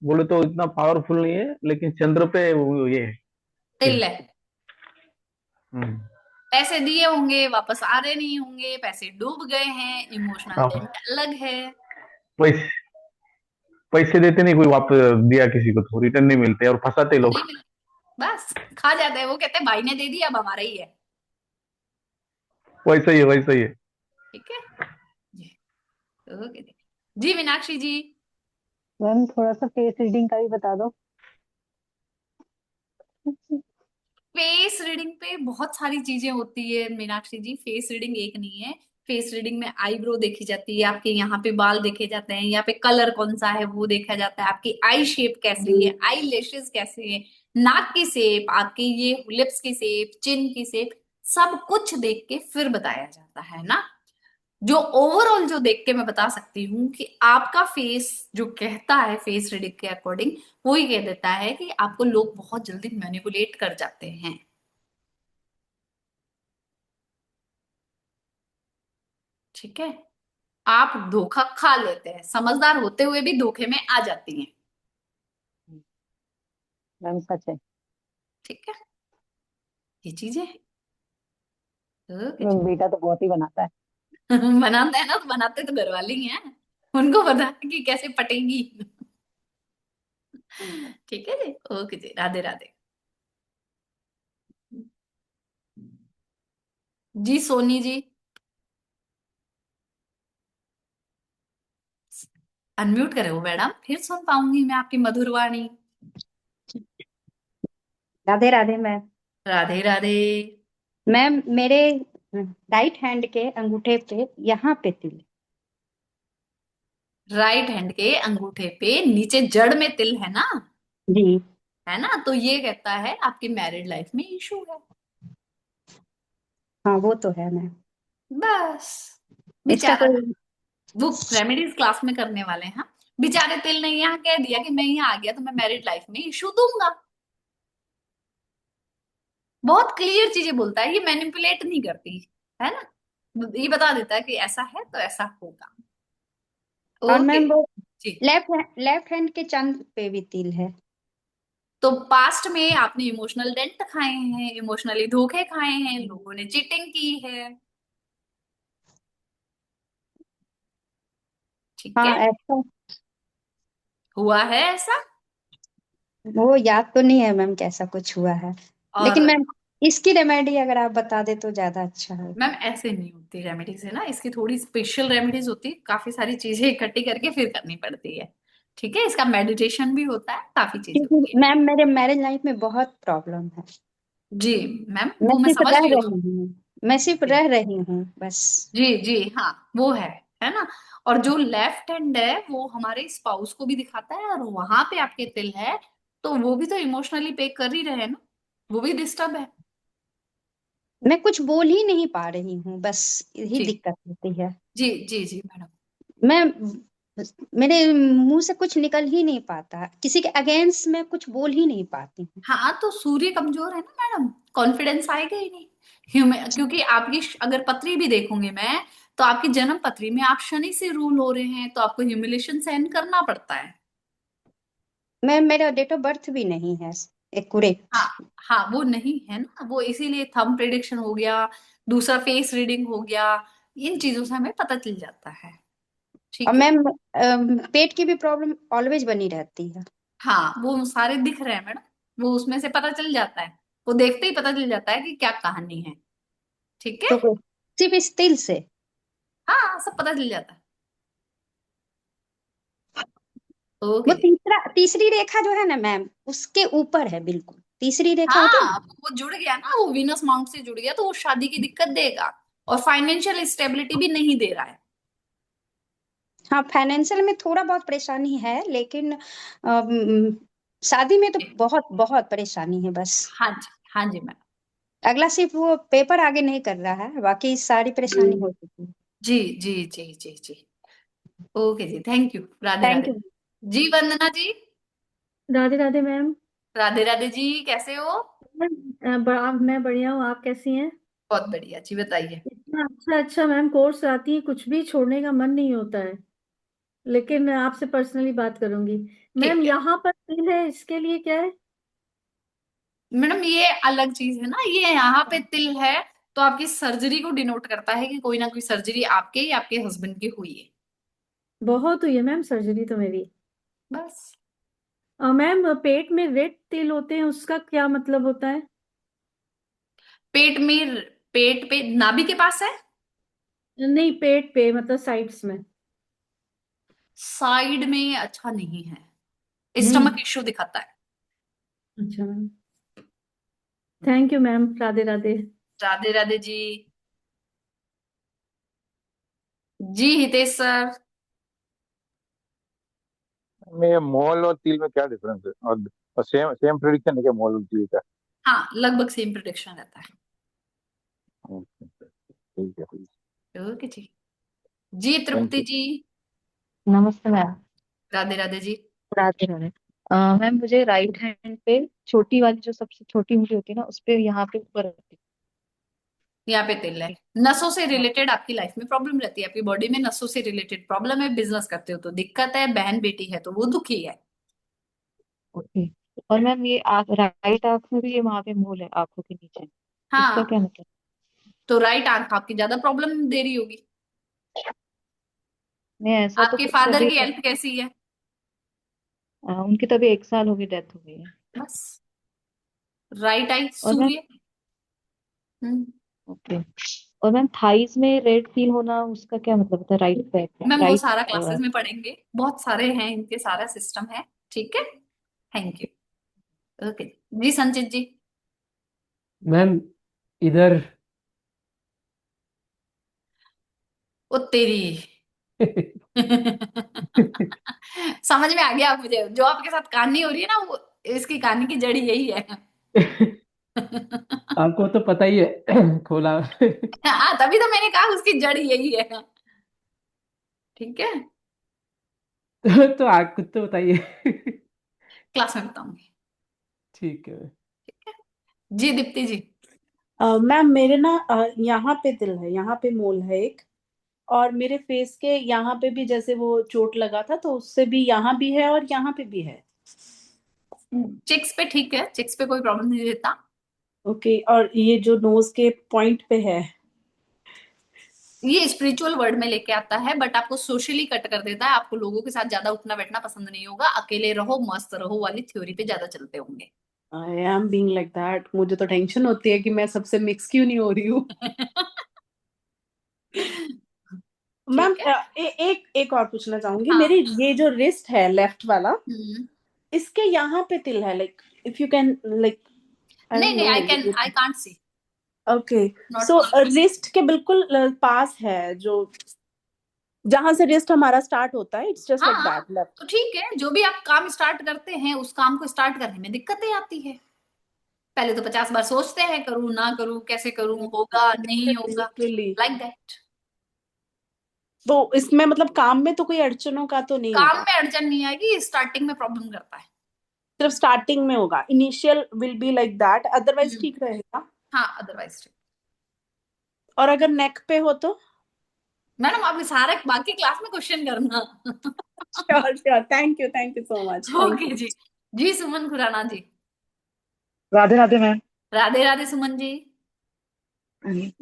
बोले तो इतना पावरफुल नहीं है, लेकिन चंद्र पे वो ये है, तिल तिल। है। हम्म। पैसे दिए होंगे, वापस आ रहे नहीं होंगे, पैसे डूब गए हैं, इमोशनल हाँ, डेंट अलग है। पैसे पैसे देते नहीं कोई, वापस दिया किसी को तो रिटर्न नहीं मिलते और फंसाते लोग। नहीं मिले, बस खा जाते हैं। वो कहते हैं भाई ने दे दिया, अब हमारा ही है। वैसा ही है, वैसा ही है। ठीक है जी। ओके जी। मीनाक्षी जी। मैम थोड़ा सा फेस रीडिंग का भी बता दो। फेस रीडिंग पे बहुत सारी चीजें होती है मीनाक्षी जी। फेस रीडिंग एक नहीं है। फेस रीडिंग में आईब्रो देखी जाती है, आपके यहाँ पे बाल देखे जाते हैं, यहाँ पे कलर कौन सा है वो देखा जाता है, आपकी आई शेप कैसी है, आई लैशेस कैसे है, नाक की शेप, आपके ये लिप्स की शेप, चिन की शेप, सब कुछ देख के फिर बताया जाता है ना। जो ओवरऑल जो देख के मैं बता सकती हूँ कि आपका फेस जो कहता है, फेस रीडिंग के अकॉर्डिंग वो ही कह देता है कि आपको लोग बहुत जल्दी मैनिपुलेट कर जाते हैं। ठीक है। आप धोखा खा लेते हैं, समझदार होते हुए भी धोखे में आ जाती हैं। मैम सच है। ठीक है, ये चीजें हैं। ओके मैम बेटा तो बहुत ही बनाता है। बनाते हैं ना, तो बनाते तो घर वाले ही हैं, उनको पता है कि कैसे पटेंगी। ठीक है जी। ओके जी, राधे राधे। जी सोनी जी, अनम्यूट करे हो मैडम, फिर सुन पाऊंगी मैं आपकी मधुर वाणी। राधे राधे मैम। राधे राधे। मैम मेरे राइट हैंड के अंगूठे पे यहाँ पे तिल राइट हैंड के अंगूठे पे नीचे जड़ में तिल है ना, जी। है ना, तो ये कहता है आपकी मैरिड लाइफ में इशू है। हाँ वो तो है मैम। बस इसका बेचारा, कोई वो रेमेडीज क्लास में करने वाले हैं। बेचारे तिल ने यहाँ कह दिया कि मैं यहाँ आ गया तो मैं मैरिड लाइफ में इशू दूंगा। बहुत क्लियर चीजें बोलता है, ये मैनिपुलेट नहीं करती है ना, ये बता देता है कि ऐसा है तो ऐसा होगा। और ओके मैम वो जी। लेफ्ट हैंड के चंद पे भी तिल है। तो पास्ट में आपने इमोशनल डेंट खाए हैं, इमोशनली धोखे खाए हैं, लोगों ने चीटिंग की है। ठीक हाँ है, ऐसा हुआ है ऐसा। वो याद तो नहीं है मैम कैसा कुछ हुआ है, और लेकिन मैम इसकी रेमेडी अगर आप बता दे तो ज्यादा अच्छा है। मैम ऐसे नहीं होती रेमेडीज, है ना, इसकी थोड़ी स्पेशल रेमेडीज होती है, काफी सारी चीजें इकट्ठी करके फिर करनी पड़ती है। ठीक है, इसका मेडिटेशन भी होता है, काफी चीजें होती क्योंकि है। मैम मेरे मैरिज लाइफ में बहुत प्रॉब्लम है। जी मैम, मैं वो मैं सिर्फ समझ रह रही हूँ। रही हूँ, मैं सिर्फ जी रह रही हूँ बस। जी जी, हाँ वो है ना। और जो लेफ्ट हैंड है वो हमारे स्पाउस को भी दिखाता है, और वहां पे आपके तिल है, तो वो भी तो इमोशनली पे कर ही रहे हैं ना, वो भी डिस्टर्ब है। मैं कुछ बोल ही नहीं पा रही हूँ, बस यही जी दिक्कत होती है। जी जी जी मैडम। मैं मेरे मुंह से कुछ निकल ही नहीं पाता, किसी के अगेंस्ट मैं कुछ बोल ही नहीं पाती हूँ। हाँ तो सूर्य कमजोर है ना मैडम, कॉन्फिडेंस आएगा ही नहीं। क्योंकि आपकी अगर पत्री भी देखूंगी मैं, तो आपकी जन्म पत्री में आप शनि से रूल हो रहे हैं, तो आपको ह्यूमिलेशन सहन करना पड़ता है। मैं मेरा डेट ऑफ बर्थ भी नहीं है एक्यूरेट। हाँ हाँ, वो नहीं है ना, वो इसीलिए थंब प्रिडिक्शन हो गया, दूसरा फेस रीडिंग हो गया, इन चीजों से हमें पता चल जाता है। और ठीक है। मैम पेट की भी प्रॉब्लम ऑलवेज बनी रहती है। हाँ वो सारे दिख रहे हैं मैडम, वो उसमें से पता चल जाता है, वो देखते ही पता चल जाता है कि क्या कहानी है। ठीक है। तो सिर्फ इस तिल से हाँ सब पता चल जाता है। वो ओके जी। तीसरी रेखा जो है ना मैम, उसके ऊपर है बिल्कुल, तीसरी रेखा होती है हाँ ना। वो जुड़ गया ना, वो वीनस माउंट से जुड़ गया, तो वो शादी की दिक्कत देगा, और फाइनेंशियल स्टेबिलिटी भी नहीं दे रहा है। हाँ फाइनेंशियल में थोड़ा बहुत परेशानी है, लेकिन शादी में तो बहुत बहुत परेशानी है बस। हाँ जी, हाँ जी मैम। अगला सिर्फ वो पेपर आगे नहीं कर रहा है, बाकी सारी परेशानी हो चुकी है। जी जी जी जी जी। ओके जी, thank you, Radhe thank Radhe. You. जी वंदना जी। राधे राधे मैम। राधे राधे जी, कैसे हो? मैं बढ़िया हूँ। आप कैसी हैं? बहुत बढ़िया जी, बताइए। इतना अच्छा अच्छा मैम कोर्स आती है, कुछ भी छोड़ने का मन नहीं होता है। लेकिन मैं आपसे पर्सनली बात करूंगी। मैम ठीक है यहाँ पर तिल है, इसके लिए क्या है? मैडम, ये अलग चीज है ना। ये यहाँ पे तिल है तो आपकी सर्जरी को डिनोट करता है कि कोई ना कोई सर्जरी आपके या आपके हस्बैंड की हुई है। बहुत हुई है मैम सर्जरी तो मेरी। बस। मैम पेट में रेड तिल होते हैं, उसका क्या मतलब होता है? पेट में, पेट पे नाभि के पास है। नहीं, पेट पे मतलब साइड्स में। साइड में अच्छा नहीं है, स्टमक इश्यू दिखाता है। अच्छा ma'am, thank you ma'am, Radhe Radhe. Radhe Radhe ji. जी हितेश सर। में मोल और तिल में क्या डिफरेंस है? और सेम सेम प्रिडिक्शन है क्या मोल और तिल का? हाँ, लगभग सेम प्रोडिक्शन रहता है। ठीक है, ठीक ओके जी। जी थैंक तृप्ति यू। जी। नमस्ते मैम। राधे राधे जी। राधे राधे। मैम मुझे राइट हैंड पे छोटी वाली जो सबसे छोटी उंगली होती है ना, उस पे यहाँ पे ऊपर रहती यहाँ पे तिल है। नसों से रिलेटेड आपकी लाइफ में प्रॉब्लम रहती है, आपकी बॉडी में नसों से रिलेटेड प्रॉब्लम है, बिजनेस करते हो तो दिक्कत है, बहन बेटी है तो वो दुखी है। है। ओके। और मैम ये राइट आंख में भी ये वहां पे मोल है आंखों के नीचे, इसका हाँ, क्या मतलब? तो राइट आंख आपकी ज्यादा प्रॉब्लम दे रही होगी। नहीं, ऐसा तो आपके कुछ फादर अभी की हेल्थ कैसी है? उनकी तो अभी 1 साल हो गई, डेथ हो गई है। बस। राइट आई और मैम, सूर्य। हम्म। ओके। और मैम थाइस में रेड फील होना, उसका क्या मतलब होता है? राइट बैक, मैम वो राइट। सारा क्लासेस में पढ़ेंगे, बहुत सारे हैं इनके, सारा सिस्टम है। ठीक है। Thank you. ओके जी संचित जी। मैम इधर। ओ तेरी। समझ में आ गया आप, मुझे जो आपके साथ कहानी हो रही है ना, वो इसकी कहानी की जड़ी यही है। आपको तो पता ही है। खोला। हाँ, तभी तो मैंने कहा उसकी जड़ यही है। ठीक है। तो आप खुद तो बताइए। क्लास में बताऊंगी। ठीक है। जी दीप्ति जी। मैम मेरे ना यहाँ पे तिल है, यहाँ पे मोल है एक। और मेरे फेस के यहाँ पे भी जैसे वो चोट लगा था तो उससे भी यहाँ भी है और यहाँ पे भी है। चिक्स पे ठीक है, चिक्स पे कोई प्रॉब्लम नहीं देता। ओके, और ये जो नोज के पॉइंट पे है। ये स्पिरिचुअल वर्ड में लेके आता है, बट आपको सोशली कट कर देता है। आपको लोगों के साथ ज्यादा उठना बैठना पसंद नहीं होगा, अकेले रहो मस्त रहो वाली थ्योरी पे ज्यादा चलते होंगे। I am being like that, मुझे तो टेंशन होती है कि मैं सबसे मिक्स क्यों नहीं हो रही हूँ। मैम ठीक है। एक और पूछना चाहूंगी। हाँ। मेरी ये जो रिस्ट है लेफ्ट वाला, हम्म। इसके यहाँ पे तिल है, like if you can like, I नहीं डोंट नहीं, no. I can't see. Okay, not so possible. Wrist के बिल्कुल पास है, जो जहां से रिस्ट हमारा स्टार्ट होता है, इट्स जस्ट लाइक हाँ, दैट लेफ्ट। तो ठीक है, जो भी आप काम स्टार्ट करते हैं उस काम को स्टार्ट करने में दिक्कतें आती है। पहले तो 50 बार सोचते हैं, करूं ना करूं, कैसे करूं, होगा नहीं होगा, लिटरली। Like that. तो इसमें मतलब काम में तो कोई अड़चनों का तो नहीं काम होगा? में अड़चन नहीं आएगी, स्टार्टिंग में प्रॉब्लम करता है। सिर्फ स्टार्टिंग में होगा, initial will be like that, otherwise ठीक रहेगा। हाँ, अदरवाइज ठीक। और अगर नेक पे हो तो? मैडम आप सारे बाकी क्लास में क्वेश्चन करना। Sure sure, thank you so much, thank okay you. जी। जी सुमन खुराना जी। राधे राधे मैम। राधे राधे सुमन जी।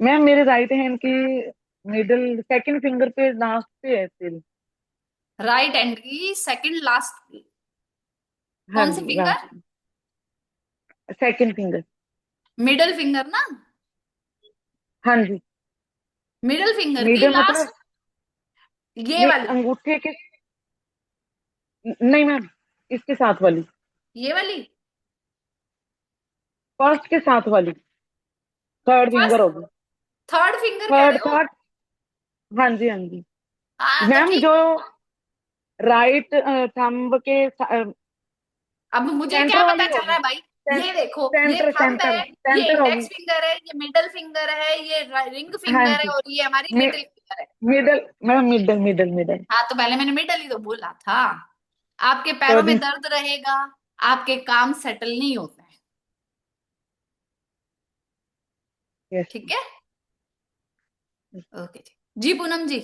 मैम मेरे राइट हैंड की मिडिल सेकंड फिंगर पे लास्ट पे है तिल। राइट हैंड की सेकंड लास्ट। हाँ कौन सी जी, finger? Last second finger. Middle finger ना? हाँ जी। मिडल फिंगर की मिडिल मतलब लास्ट, ये वाली? अंगूठे के, नहीं मैम, इसके साथ वाली, ये वाली? फर्स्ट के साथ वाली, थर्ड फिंगर फर्स्ट, होगी। थर्ड फिंगर कह थर्ड रहे हो? थर्ड, हाँ जी हाँ जी। हाँ तो मैम ठीक। जो राइट थंब के अब मुझे सेंटर क्या पता वाली चल रहा होगी। है भाई? ये देखो, ये सेंटर थंब सेंटर है, ये सेंटर इंडेक्स होगी। फिंगर है, ये मिडल फिंगर है, ये रिंग हाँ फिंगर है, जी। और ये हमारी लिटिल फिंगर है। Middle ma'am, middle middle middle. हाँ, तो पहले मैंने मिडल ही तो बोला था। आपके पैरों में सॉरी। दर्द रहेगा, आपके काम सेटल नहीं होते हैं। यस ठीक है, ओके जी पूनम जी।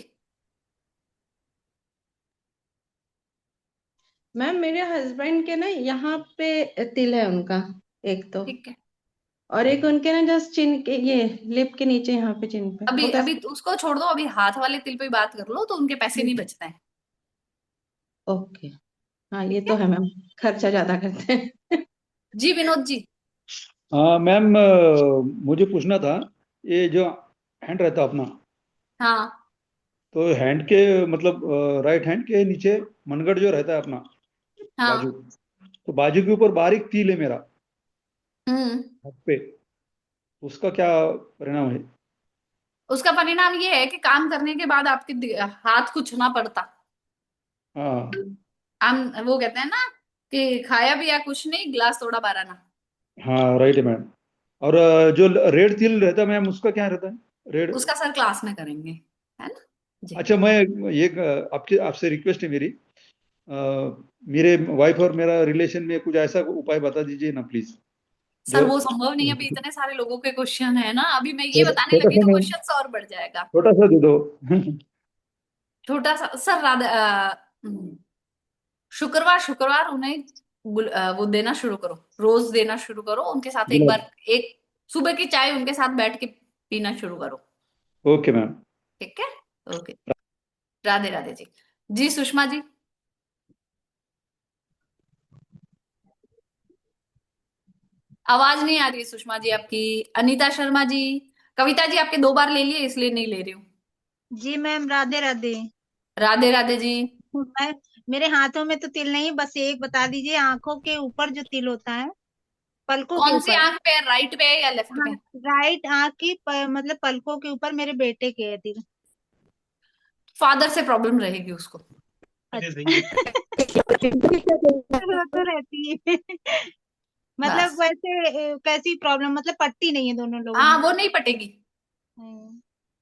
मैम मेरे हस्बैंड के ना यहाँ पे तिल है उनका, एक तो, ठीक है, और एक उनके ना जस्ट चिन के ये लिप के नीचे यहाँ पे चिन पे, अभी वो कैसे? अभी उसको छोड़ दो, अभी हाथ वाले तिल पे ही बात कर लो, तो उनके पैसे नहीं बचते हैं। ओके, हाँ ये ठीक तो है है मैम, खर्चा ज्यादा करते हैं। जी, विनोद जी। हाँ मैम, मुझे पूछना था, ये जो हैंड रहता है अपना, हाँ तो हैंड के मतलब राइट हैंड के नीचे मनगढ़ जो रहता है अपना, बाजू, हाँ, तो बाजू के ऊपर बारीक तिल है मेरा हाथ पे, उसका क्या परिणाम है? उसका परिणाम ये है कि काम करने के बाद आपके हाथ कुछ ना पड़ता। हाँ हम वो कहते हैं ना कि खाया भी या कुछ नहीं, गिलास थोड़ा बारा ना। हाँ, राइट है मैम। और जो रेड तिल रहता है मैम, उसका क्या रहता है, रेड? उसका सर क्लास में करेंगे, है ना जी। अच्छा, मैं ये आपके आपसे रिक्वेस्ट है मेरी, मेरे वाइफ और मेरा रिलेशन में कुछ ऐसा उपाय बता दीजिए ना प्लीज, सर जो वो संभव नहीं है, अभी इतने सारे लोगों के क्वेश्चन है ना, अभी मैं ये छोटा बताने छोटा लगी सा तो मैम, क्वेश्चन और बढ़ जाएगा। छोटा सा दे दो। छोटा सा सर, शुक्रवार शुक्रवार उन्हें वो देना शुरू करो, रोज देना शुरू करो उनके साथ, एक गुलाब। बार एक सुबह की चाय उनके साथ बैठ के पीना शुरू करो। Okay ma'am. ठीक है, ओके, राधे राधे जी। जी सुषमा जी। आवाज नहीं आ रही है सुषमा जी आपकी। अनीता शर्मा जी। कविता जी आपके 2 बार ले लिए, इसलिए नहीं ले रही हूँ। जी मैम, राधे राधे। राधे राधे जी। मैं मेरे हाथों में तो तिल नहीं, बस एक बता दीजिए, आंखों के ऊपर जो तिल होता है, पलकों के कौन सी ऊपर। आंख पे, राइट पे या लेफ्ट हाँ, पे? राइट आंख की मतलब पलकों के ऊपर मेरे बेटे के है तिल। फादर से प्रॉब्लम रहेगी उसको। वो तो रहती है। मतलब बस, वैसे कैसी प्रॉब्लम, मतलब पट्टी नहीं है दोनों लोगों हाँ में। वो नहीं पटेगी।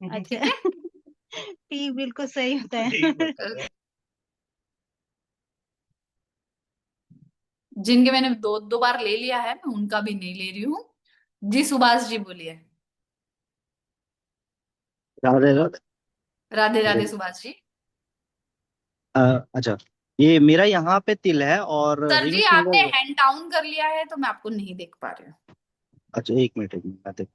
अच्छा। ठीक है। ठीक, बिल्कुल सही होता है। जिनके मैंने 2 बार ले लिया है, मैं उनका भी नहीं ले रही हूँ। जी सुभाष जी बोलिए। राधे राधे। राधे हेलो। राधे सुभाष जी। अच्छा, ये मेरा यहाँ पे तिल है और सर रिंग जी आपने फिंगर। हैंड डाउन कर लिया है, तो मैं आपको नहीं देख पा रही हूँ। अच्छा, एक मिनट मैं देख।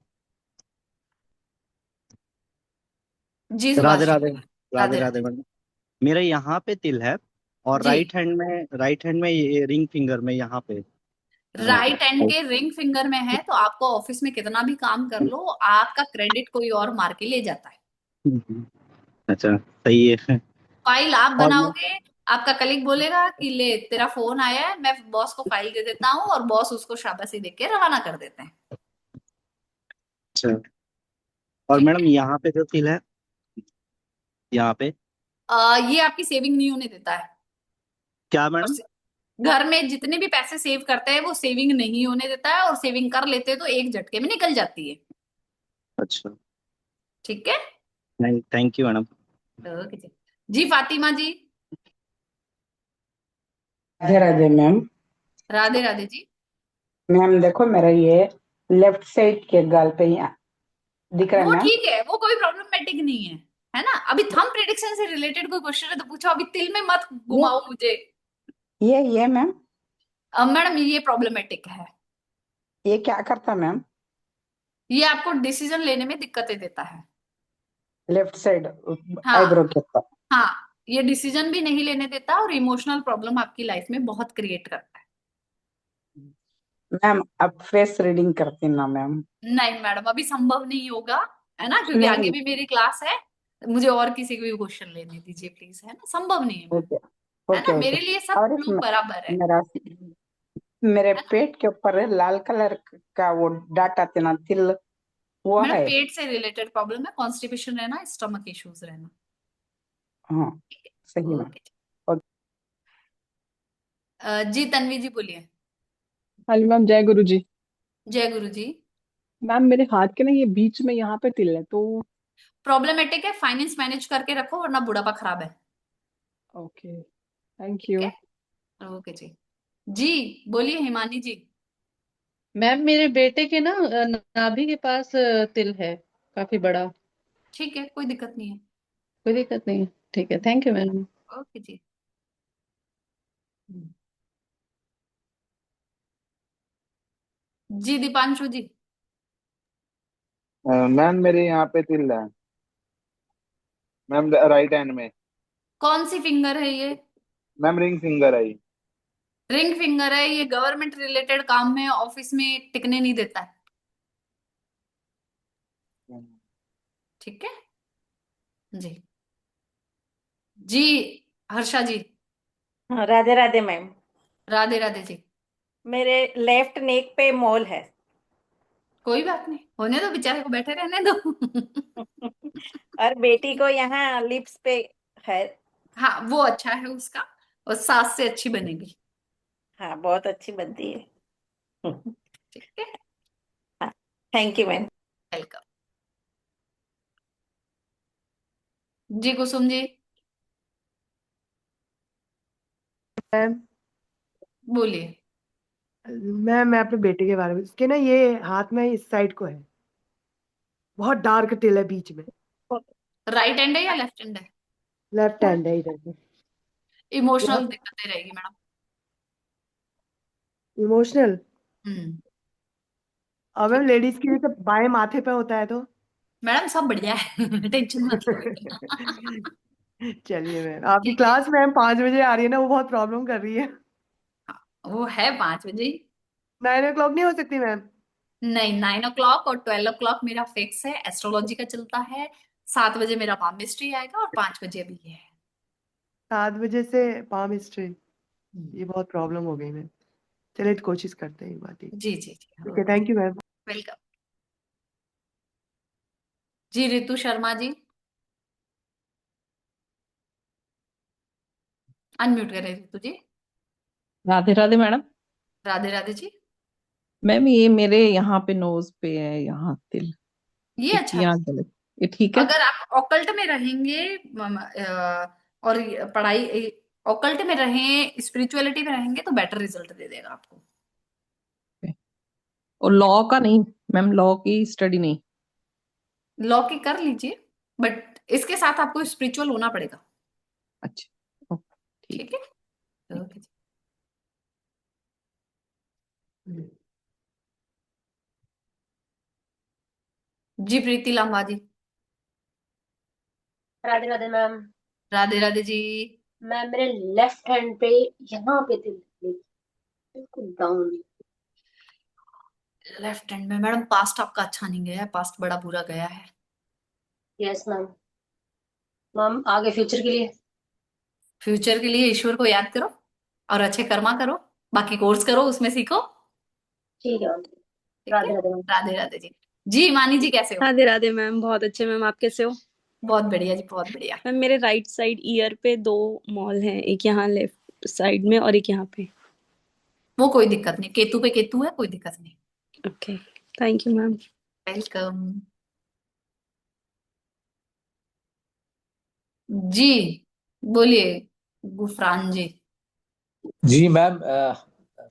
जी राधे सुभाष जी राधे। बोलिए। राधे राधे राधे राधे मैडम। मेरा यहाँ पे तिल है और जी। राइट हैंड में ये रिंग फिंगर में यहाँ पे। राइट हैंड के रिंग फिंगर में है, तो आपको ऑफिस में कितना भी काम कर लो, आपका क्रेडिट कोई और मार के ले जाता है। अच्छा, सही है। फाइल आप और मैं बनाओगे, आपका कलीग बोलेगा कि ले तेरा फोन आया है, मैं बॉस को फाइल दे देता हूँ, और बॉस उसको शाबाशी दे के रवाना कर देते हैं। अच्छा, और ठीक मैडम है। यहाँ पे जो तिल है, यहाँ पे ये आपकी सेविंग नहीं होने देता है। क्या और मैडम? घर में जितने भी पैसे सेव करते हैं वो सेविंग नहीं होने देता है, और सेविंग कर लेते हैं तो एक झटके में निकल जाती है। अच्छा, ठीक है, थैंक यू मैडम। ओके जी। जी फातिमा जी। राधे राधे मैम। राधे राधे जी। मैम देखो, मेरा ये लेफ्ट साइड के गाल पे यहाँ दिख रहा है वो मैम। ठीक है, वो कोई प्रॉब्लमेटिक नहीं है ना। अभी थंब प्रिडिक्शन से रिलेटेड कोई क्वेश्चन है तो पूछो, अभी तिल में मत ये घुमाओ मुझे। ये मैम, मैडम ये प्रॉब्लमेटिक है। ये क्या करता मैम? ये आपको डिसीजन लेने में दिक्कतें देता है। लेफ्ट साइड हाँ आईब्रो के ऊपर। हाँ, ये डिसीजन भी नहीं लेने देता, और इमोशनल प्रॉब्लम आपकी लाइफ में बहुत क्रिएट करता है। मैम अब फेस रीडिंग करती ना मैम? नहीं मैडम, अभी संभव नहीं होगा, है ना, क्योंकि आगे नहीं। भी मेरी क्लास है। मुझे और किसी को भी क्वेश्चन लेने दीजिए प्लीज, है ना, संभव नहीं है मैम। ओके है ना, ओके ओके। मेरे लिए सब और लोग बराबर है। मेरा मेरे है ना पेट के ऊपर लाल कलर का वो डाट आते ना तिल, वो मैडम, है। पेट से रिलेटेड प्रॉब्लम है, कॉन्स्टिपेशन रहना, स्टमक इश्यूज रहना। हाँ, सही मैम। ओके जी तन्वी जी बोलिए। हाँ जी मैम, जय गुरु जी। जय गुरु जी। मैम मेरे हाथ के ना ये बीच में यहाँ पे तिल है तो। प्रॉब्लमेटिक है, फाइनेंस मैनेज करके रखो वरना बुढ़ापा खराब है। ओके, थैंक ठीक यू। है, ओके जी। जी बोलिए हिमानी जी। मैम मेरे बेटे के ना नाभि के पास तिल है, काफी बड़ा। ठीक है, कोई दिक्कत नहीं है। कोई दिक्कत नहीं है, ठीक है, थैंक यू मैम। ओके जी। जी दीपांशु जी। मैम मेरे यहाँ पे तिल है मैम, राइट हैंड में। कौन सी फिंगर है ये? मैम रिंग फिंगर है ये। रिंग फिंगर है ये, गवर्नमेंट रिलेटेड काम में ऑफिस में टिकने नहीं देता है। ठीक है जी। जी हर्षा जी। हाँ, राधे राधे मैम। राधे राधे जी। मेरे लेफ्ट नेक पे मोल है। कोई बात नहीं, होने दो, बेचारे को बैठे रहने दो। और बेटी को यहाँ लिप्स पे है। हाँ वो अच्छा है उसका, और सास से अच्छी बनेगी। हाँ, बहुत अच्छी बनती है। ठीक है। Thank you ma'am. वेलकम। जी कुसुम जी। मैम बोलिए। मैं अपने बेटे के बारे में, इसके ना ये हाथ में इस साइड को है, बहुत डार्क टिल है बीच में। राइट हैंड है या लेफ्ट हैंड है? लेफ्ट हैंड है इधर में। इमोशनल दिक्कतें रहेगी मैडम। इमोशनल। हम्म। और मैम लेडीज के लिए तो बाएं माथे पे होता है तो। मैडम सब बढ़िया है, टेंशन मत लो। चलिए मैम, आपकी ठीक है। क्लास मैम 5 बजे आ रही है ना, वो बहुत प्रॉब्लम कर रही है। वो है 5 बजे। 9 o'clock नहीं हो सकती मैम? नहीं, 9 o'clock और 12 o'clock मेरा फिक्स है, एस्ट्रोलॉजी का चलता है। 7 बजे मेरा पामिस्ट्री आएगा और 5 बजे अभी ये है। 7 बजे से पाम हिस्ट्री, ये बहुत प्रॉब्लम हो गई मैम। चलिए कोशिश करते हैं एक बार। ठीक जी जी जी। ठीक है, थैंक यू मैम। वेलकम। जी रितु शर्मा जी। अनम्यूट करें रितु जी। राधे राधे मैडम। राधे राधे जी। मैम ये मेरे यहाँ पे नोज पे है, यहाँ तिल, ये एक अच्छा है। यहाँ गले, ये ठीक है? अगर आप ऑकल्ट में रहेंगे और पढ़ाई ऑकल्ट में रहें, स्पिरिचुअलिटी में रहेंगे तो बेटर रिजल्ट दे देगा आपको। और लॉ का नहीं मैम, लॉ की स्टडी नहीं? लॉ की कर लीजिए, बट इसके साथ आपको स्पिरिचुअल होना पड़ेगा। अच्छा ठीक ठीक है। ओके जी। जी प्रीति लांबा जी। राधे राधे मैम। राधे राधे जी। मैम मेरे लेफ्ट हैंड पे यहाँ पे तिल है, बिल्कुल डाउन। लेफ्ट हैंड में मैडम पास्ट आपका अच्छा नहीं गया है, पास्ट बड़ा बुरा गया है। Yes ma'am. मैम आगे फ्यूचर के लिए? फ्यूचर के लिए ईश्वर को याद करो और अच्छे कर्मा करो, बाकी कोर्स करो, उसमें सीखो। ठीक है मैम। ठीक है। राधे राधे मैम। राधे राधे जी। जी मानी जी कैसे हो? राधे राधे मैम, बहुत अच्छे मैम, आप कैसे हो? बहुत बढ़िया जी, बहुत बढ़िया। मैम मेरे राइट साइड ईयर पे 2 मॉल हैं, एक यहाँ लेफ्ट साइड में और एक यहाँ पे। वो कोई दिक्कत नहीं, केतु पे केतु है, कोई दिक्कत नहीं। Okay, thank you ma'am. Welcome. जी बोलिए गुफरान जी। जी ma'am,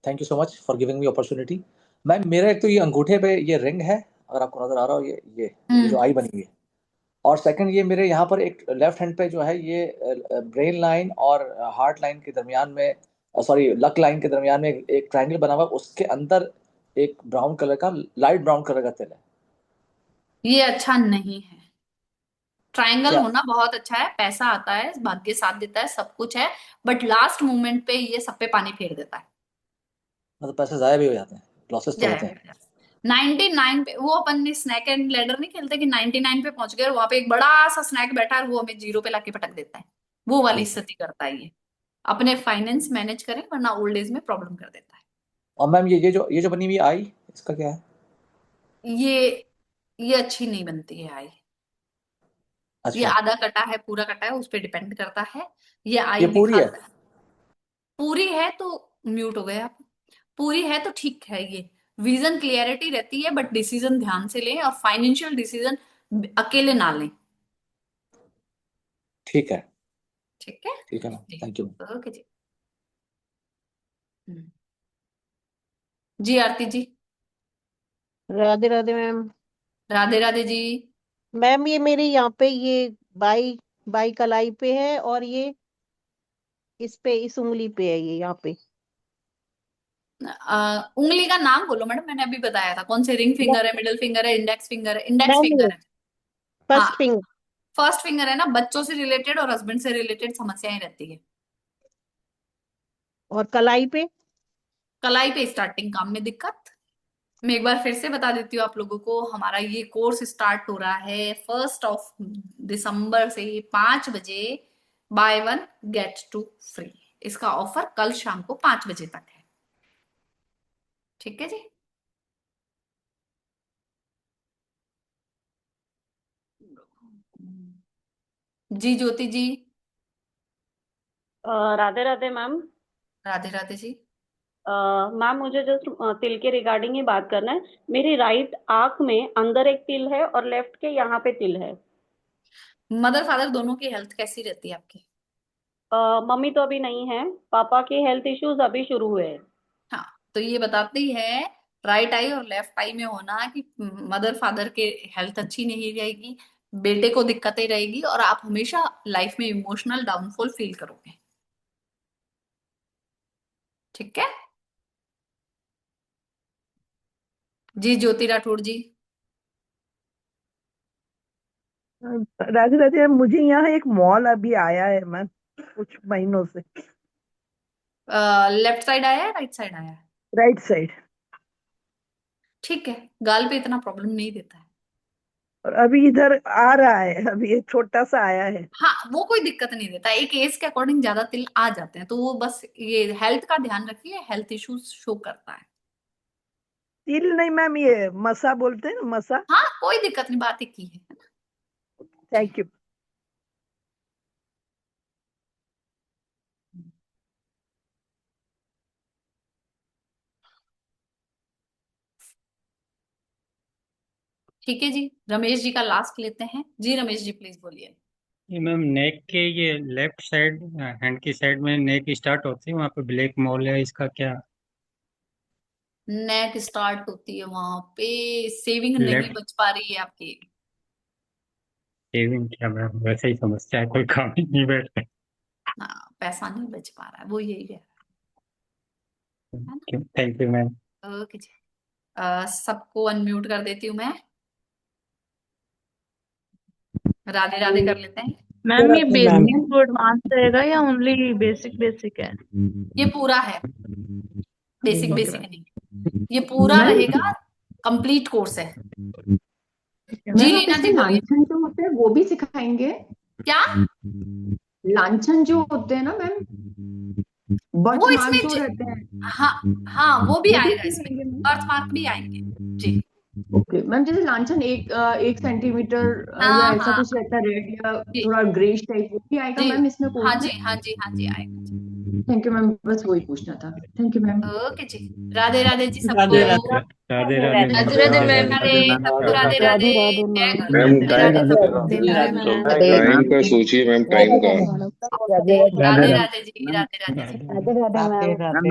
thank you so much for giving me opportunity. Ma'am मेरा एक तो ये अंगूठे पे ये रिंग है, अगर आपको नजर आ रहा हो, ये जो आई बनी हुई है। और सेकंड ये मेरे यहाँ पर एक लेफ्ट हैंड पे जो है ये ब्रेन लाइन और हार्ट लाइन के दरमियान में, सॉरी लक लाइन के दरमियान में एक ट्रायंगल बना हुआ है, उसके अंदर एक ब्राउन कलर का, लाइट ब्राउन कलर का तिल है। ये अच्छा नहीं है। ट्रायंगल क्या होना बहुत अच्छा है, पैसा आता है, भाग्य साथ देता है, सब कुछ है, बट लास्ट मोमेंट पे ये सब पे पानी फेर देता है। मतलब पैसे जाया भी हो जाते हैं, लॉसेस तो होते हैं। 99 पे, वो अपन ने स्नैक एंड लैडर नहीं खेलते कि 99 पे पहुंच गए और वहां पे एक बड़ा सा स्नैक बैठा है, वो हमें 0 पे लाके पटक देता है, वो वाली स्थिति करता है ये। अपने फाइनेंस मैनेज करें वरना ओल्ड एज में प्रॉब्लम कर देता है। और मैम ये जो बनी हुई आई, इसका क्या है? ये अच्छी नहीं बनती है आई। ये अच्छा, आधा कटा है पूरा कटा है, उस पर डिपेंड करता है। ये आई ये पूरी है? दिखाता है। पूरी है तो म्यूट हो गए आप। पूरी है तो ठीक है, ये विजन क्लियरिटी रहती है, बट डिसीजन ध्यान से लें और फाइनेंशियल डिसीजन अकेले ना लें। ठीक है, ठीक है। ठीक है मैम, थैंक यू। ओके जी। जी आरती जी। राधे राधे मैम। राधे राधे जी। मैम ये मेरे यहाँ पे ये बाई बाई कलाई पे है और ये इस पे इस उंगली पे है ये यहाँ पे। उंगली का नाम बोलो मैडम, मैंने अभी बताया था कौन से, रिंग फिंगर है, मिडिल फिंगर है, इंडेक्स फिंगर है, इंडेक्स फिंगर है। हाँ, फर्स्ट फिंगर। फर्स्ट फिंगर है ना, बच्चों से रिलेटेड और हस्बैंड से रिलेटेड समस्याएं रहती है। और कलाई पे? कलाई पे स्टार्टिंग काम में दिक्कत। मैं एक बार फिर से बता देती हूँ आप लोगों को, हमारा ये कोर्स स्टार्ट हो रहा है 1 दिसंबर से 5 बजे, बाय 1 गेट 2 फ्री। इसका ऑफर कल शाम को 5 बजे तक है। ठीक है जी। जी ज्योति जी। राधे राधे मैम। राधे राधे जी। मैम मुझे जस्ट तिल के रिगार्डिंग ही बात करना है। मेरी राइट आंख में अंदर एक तिल है और लेफ्ट के यहाँ पे तिल है। मदर फादर दोनों की हेल्थ कैसी रहती है आपकी? मम्मी तो अभी नहीं है, पापा के हेल्थ इश्यूज अभी शुरू हुए हैं। हाँ, तो ये बताती है राइट आई और लेफ्ट आई में होना कि मदर फादर के हेल्थ अच्छी नहीं रहेगी, बेटे को दिक्कतें रहेगी और आप हमेशा लाइफ में इमोशनल डाउनफॉल फील करोगे। ठीक है जी। ज्योति राठौड़ जी। राधे राधे, मुझे यहाँ एक मॉल अभी आया है मैम कुछ महीनों से। लेफ्ट साइड आया है, राइट साइड आया है? Right side. ठीक है, गाल पे इतना प्रॉब्लम नहीं देता है। और अभी इधर आ रहा है, अभी एक छोटा सा आया है। हाँ, वो कोई दिक्कत नहीं देता, एक एज के अकॉर्डिंग ज्यादा तिल आ जाते हैं, तो वो बस ये हेल्थ का ध्यान रखिए, हेल्थ इश्यूज शो करता है। तिल नहीं मैम, ये मसा बोलते हैं ना, मसा। हाँ, कोई दिक्कत नहीं, बात एक ही है ना। Thank you. ठीक है जी, रमेश जी का लास्ट लेते हैं। जी रमेश जी प्लीज बोलिए। ये मैम नेक के ये लेफ्ट साइड हैंड की साइड में नेक स्टार्ट होती है, वहाँ पे ब्लैक मॉल है, इसका क्या? नेक स्टार्ट होती है वहां पे, सेविंग नहीं लेफ्ट बच पा रही है आपकी। शेविंग क्या मैम, वैसे ही समस्या है, कोई काम ही नहीं बैठ रहा हाँ, पैसा नहीं बच पा रहा है, वो यही है ना। है। Thank you ma'am. ओके जी। सबको अनम्यूट कर देती हूँ मैं। राधे राधे कर लेते हैं। मैम ये बेसिक टू एडवांस रहेगा या ओनली बेसिक बेसिक है? ये पूरा है, बेसिक ओके बेसिक मैम। नहीं, ये पूरा रहेगा, कंप्लीट कोर्स है। जी मैम आप लीना जी इसमें बोलिए। लांछन जो होते हैं वो भी सिखाएंगे? क्या? लांछन जो होते हैं ना मैम, बर्थ वो मार्क इसमें जो रहते हैं, हाँ हाँ, वो भी वो भी आएगा इसमें, सिखाएंगे मैम? बर्थ मार्क भी आएंगे जी। ओके मैम, जैसे लांछन 1 सेंटीमीटर या हाँ ऐसा हाँ कुछ रहता है, रेड या जी थोड़ा ग्रेश टाइप, वो भी आएगा जी। मैम इसमें हाँ कोर्स जी में? हाँ जी हाँ जी आएगा जी। थैंक यू मैम, बस वही पूछना था। Thank you ma'am. ओके जी। राधे राधे जी सबको। राधे राधे राधे राधे राधे मैम। राधे मैम। सबको राधे राधे। जय गुरु। मैम राधे टाइम राधे सबको। टाइम का सोचिए मैम, टाइम का। राधे राधे जी। राधे राधे जी। राधे राधे मैम।